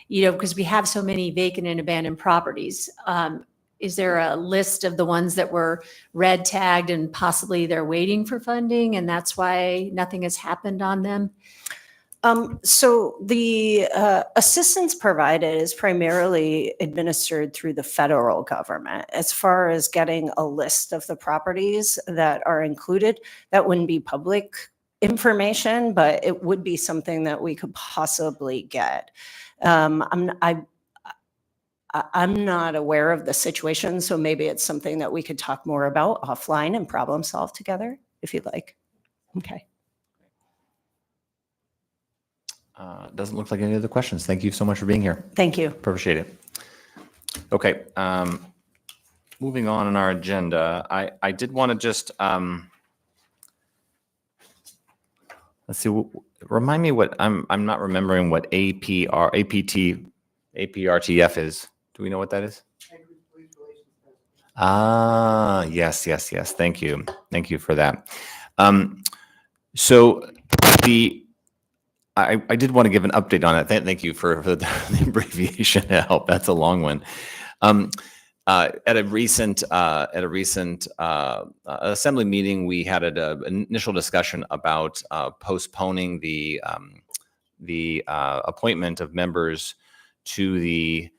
because we have so many vacant and abandoned properties. Is there a list of the ones that were red tagged and possibly they're waiting for funding and that's why nothing has happened on them? So the assistance provided is primarily administered through the federal government. As far as getting a list of the properties that are included, that wouldn't be public information, but it would be something that we could possibly get. I'm not aware of the situation, so maybe it's something that we could talk more about offline and problem solve together, if you'd like. Okay. Doesn't look like any other questions. Thank you so much for being here. Thank you. Appreciate it. Okay. Moving on in our agenda, I did want to just, let's see, remind me what, I'm not remembering what APRTF is. Do we know what that is? Ah, yes. Thank you. Thank you for that. So I did want to give an update on it. Thank you for the abbreviation help. That's a long one. At a recent assembly meeting, we had an initial discussion about postponing the appointment of members to the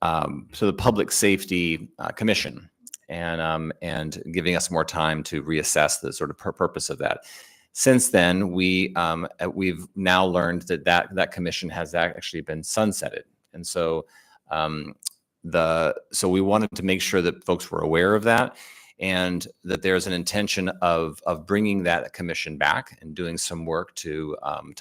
Public Safety Commission, and giving us more time to reassess the sort of purpose of that. Since then, we've now learned that commission has actually been sunsetted, and so we wanted to make sure that folks were aware of that, and that there's an intention of bringing that commission back and doing some work to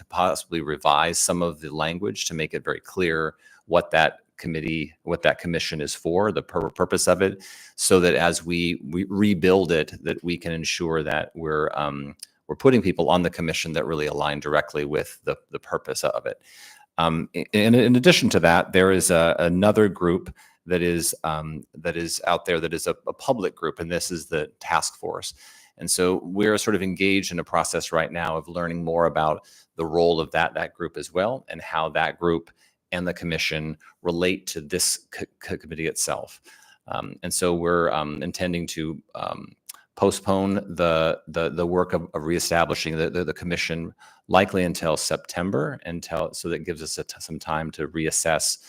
possibly revise some of the language to make it very clear what that commission is for, the purpose of it, so that as we rebuild it, that we can ensure that we're putting people on the commission that really align directly with the purpose of it. In addition to that, there is another group that is out there that is a public group, and this is the task force. And so we're sort of engaged in a process right now of learning more about the role of that group as well, and how that group and the commission relate to this committee itself. And so we're intending to postpone the work of reestablishing the commission likely until September, so that gives us some time to reassess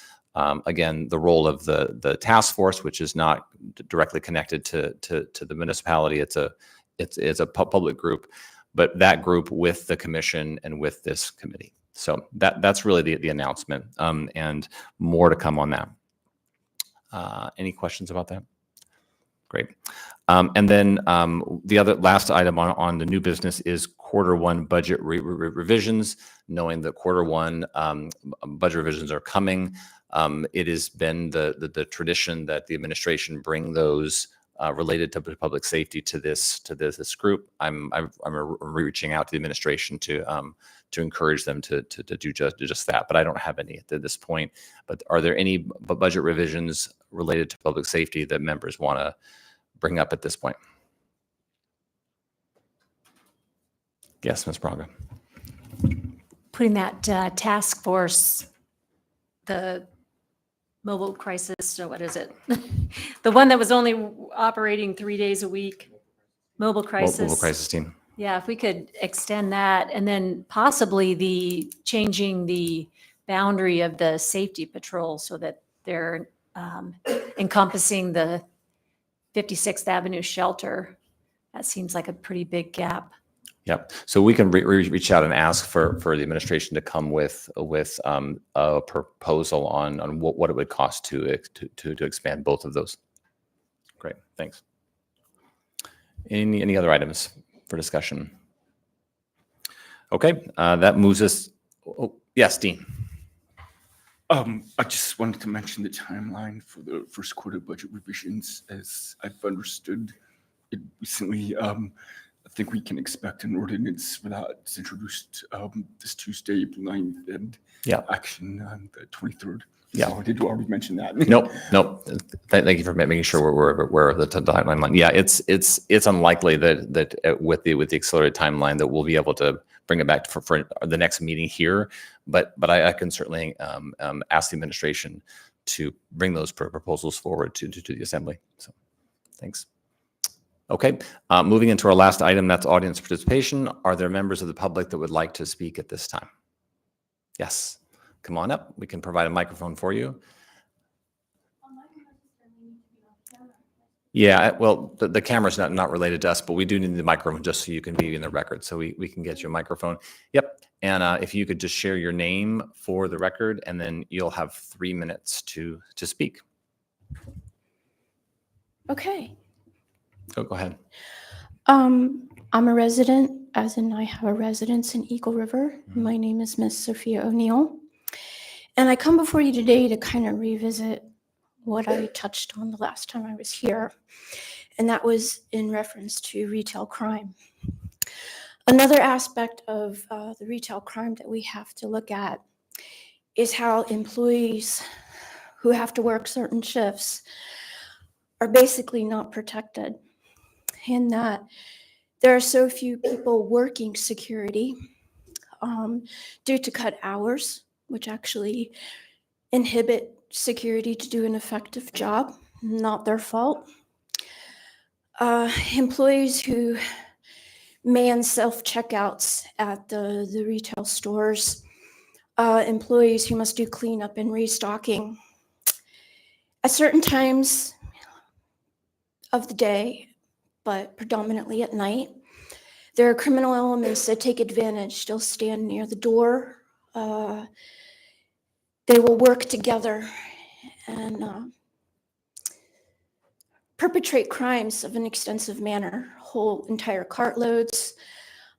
again the role of the task force, which is not directly connected to the municipality. It's a public group, but that group with the commission and with this committee. So that's really the announcement, and more to come on that. Any questions about that? Great. And then the last item on the new business is Q1 budget revisions. Knowing that Q1 budget revisions are coming, it has been the tradition that the administration bring those related to public safety to this group. I'm reaching out to the administration to encourage them to do just that. But I don't have any at this point. But are there any budget revisions related to public safety that members want to bring up at this point? Yes, Ms. Braga. Putting that task force, the mobile crisis, so what is it? The one that was only operating 3 days a week, mobile crisis. Mobile crisis team. Yeah, if we could extend that, and then possibly changing the boundary of the safety patrol so that they're encompassing the 56th Avenue shelter. That seems like a pretty big gap. Yep. So we can reach out and ask for the administration to come with a proposal on what it would cost to expand both of those. Great. Thanks. Any other items for discussion? Okay. That moves us. Oh, yes, Dean. I just wanted to mention the timeline for the first quarter budget revisions. As I've understood it recently, think we can expect an ordinance for that. It's introduced this Tuesday, April 9th, and Yeah. action on the 23rd. Yeah. So did you already mention that? Nope. Thank you for making sure we're aware of the timeline. Yeah, it's unlikely that with the accelerated timeline that we'll be able to bring it back for the next meeting here. But I can certainly ask the administration to bring those proposals forward to the assembly. So thanks. Okay, moving into our last item, that's audience participation. Are there members of the public that would like to speak at this time? Yes, come on up. We can provide a microphone for you. Yeah, well, the camera's not related to us, but we do need the microphone just so you can be in the record. So we can get you a microphone. Yep, and if you could just share your name for the record, and then you'll have 3 minutes to speak. Okay. Go ahead. I'm a resident, as in I have a residence in Eagle River. My name is Miss Sophia O'Neill. And I come before you today to kind of revisit what I touched on the last time I was here. And that was in reference to retail crime. Another aspect of the retail crime that we have to look at is how employees who have to work certain shifts are basically not protected. In that there are so few people working security due to cut hours, which actually inhibit security to do an effective job, not their fault. Employees who man self-checkouts at the retail stores, employees who must do cleanup and restocking. At certain times of the day, but predominantly at night, there are criminal elements that take advantage. They'll stand near the door. They will work together and perpetrate crimes of an extensive manner, whole entire cartloads.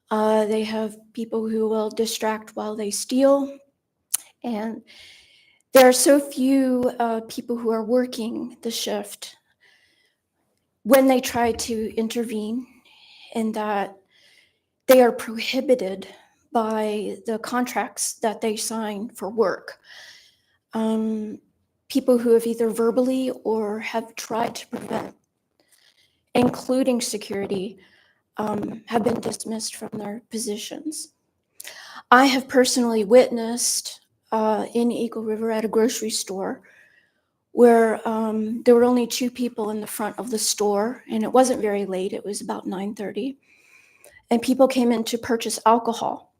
They have people who will distract while they steal. And there are so few people who are working the shift when they try to intervene, in that they are prohibited by the contracts that they sign for work. People who have either verbally or have tried to prevent, including security, have been dismissed from their positions. I have personally witnessed in Eagle River at a grocery store where there were only 2 people in the front of the store, and it wasn't very late. It was about 9:30, and people came in to purchase alcohol.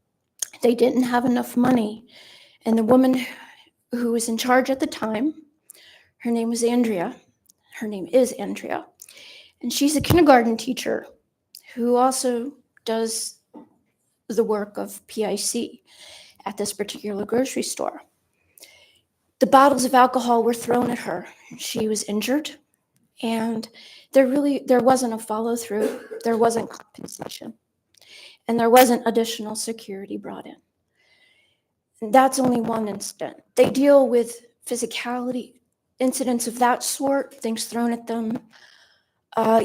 They didn't have enough money, and the woman who was in charge at the time, her name is Andrea, and she's a kindergarten teacher who also does the work of PIC at this particular grocery store. The bottles of alcohol were thrown at her. She was injured, and there wasn't a follow-through. There wasn't compensation, and there wasn't additional security brought in. And that's only one incident. They deal with physicality, incidents of that sort, things thrown at them,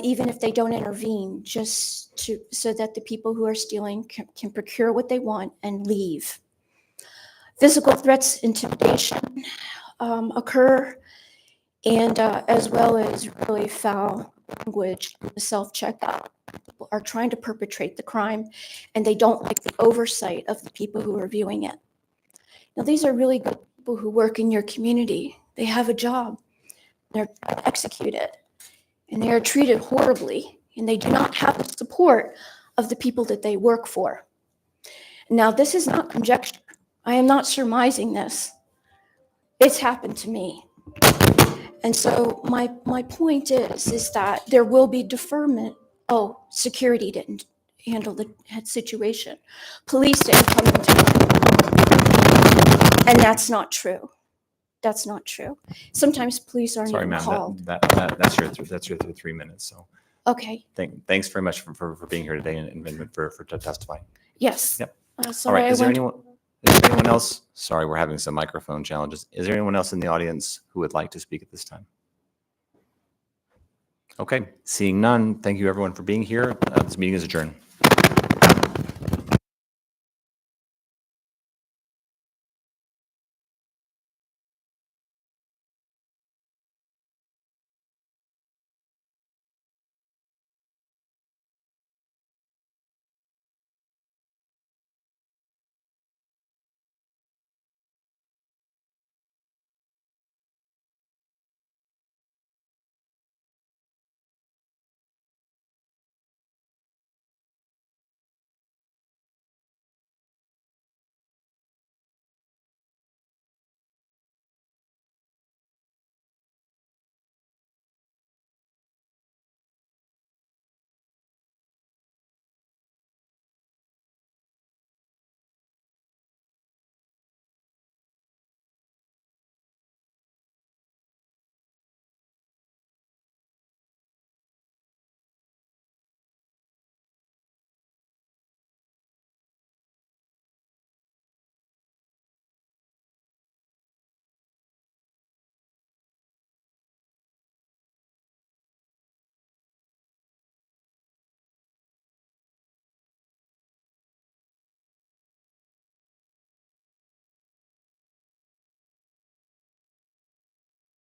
even if they don't intervene, just so that the people who are stealing can procure what they want and leave. Physical threats, intimidation occur, and as well as really foul language in the self-checkout. People are trying to perpetrate the crime, and they don't like the oversight of the people who are viewing it. Now, these are really good people who work in your community. They have a job. They're trying to execute it, and they are treated horribly, and they do not have the support of the people that they work for. Now, this is not conjecture. I am not surmising this. It's happened to me. And so my point is that there will be deferment. Oh, security didn't handle the situation. Police didn't come into it. And that's not true. That's not true. Sometimes police aren't Sorry, even ma'am. called. That's your 3 minutes. So Okay. thanks very much for being here today and for testifying. Yes. Yep. All Sorry, right. Is there I went- anyone else? Sorry, we're having some microphone challenges. Is there anyone else in the audience who would like to speak at this time? Okay. Seeing none, thank you everyone for being here. This meeting is adjourned.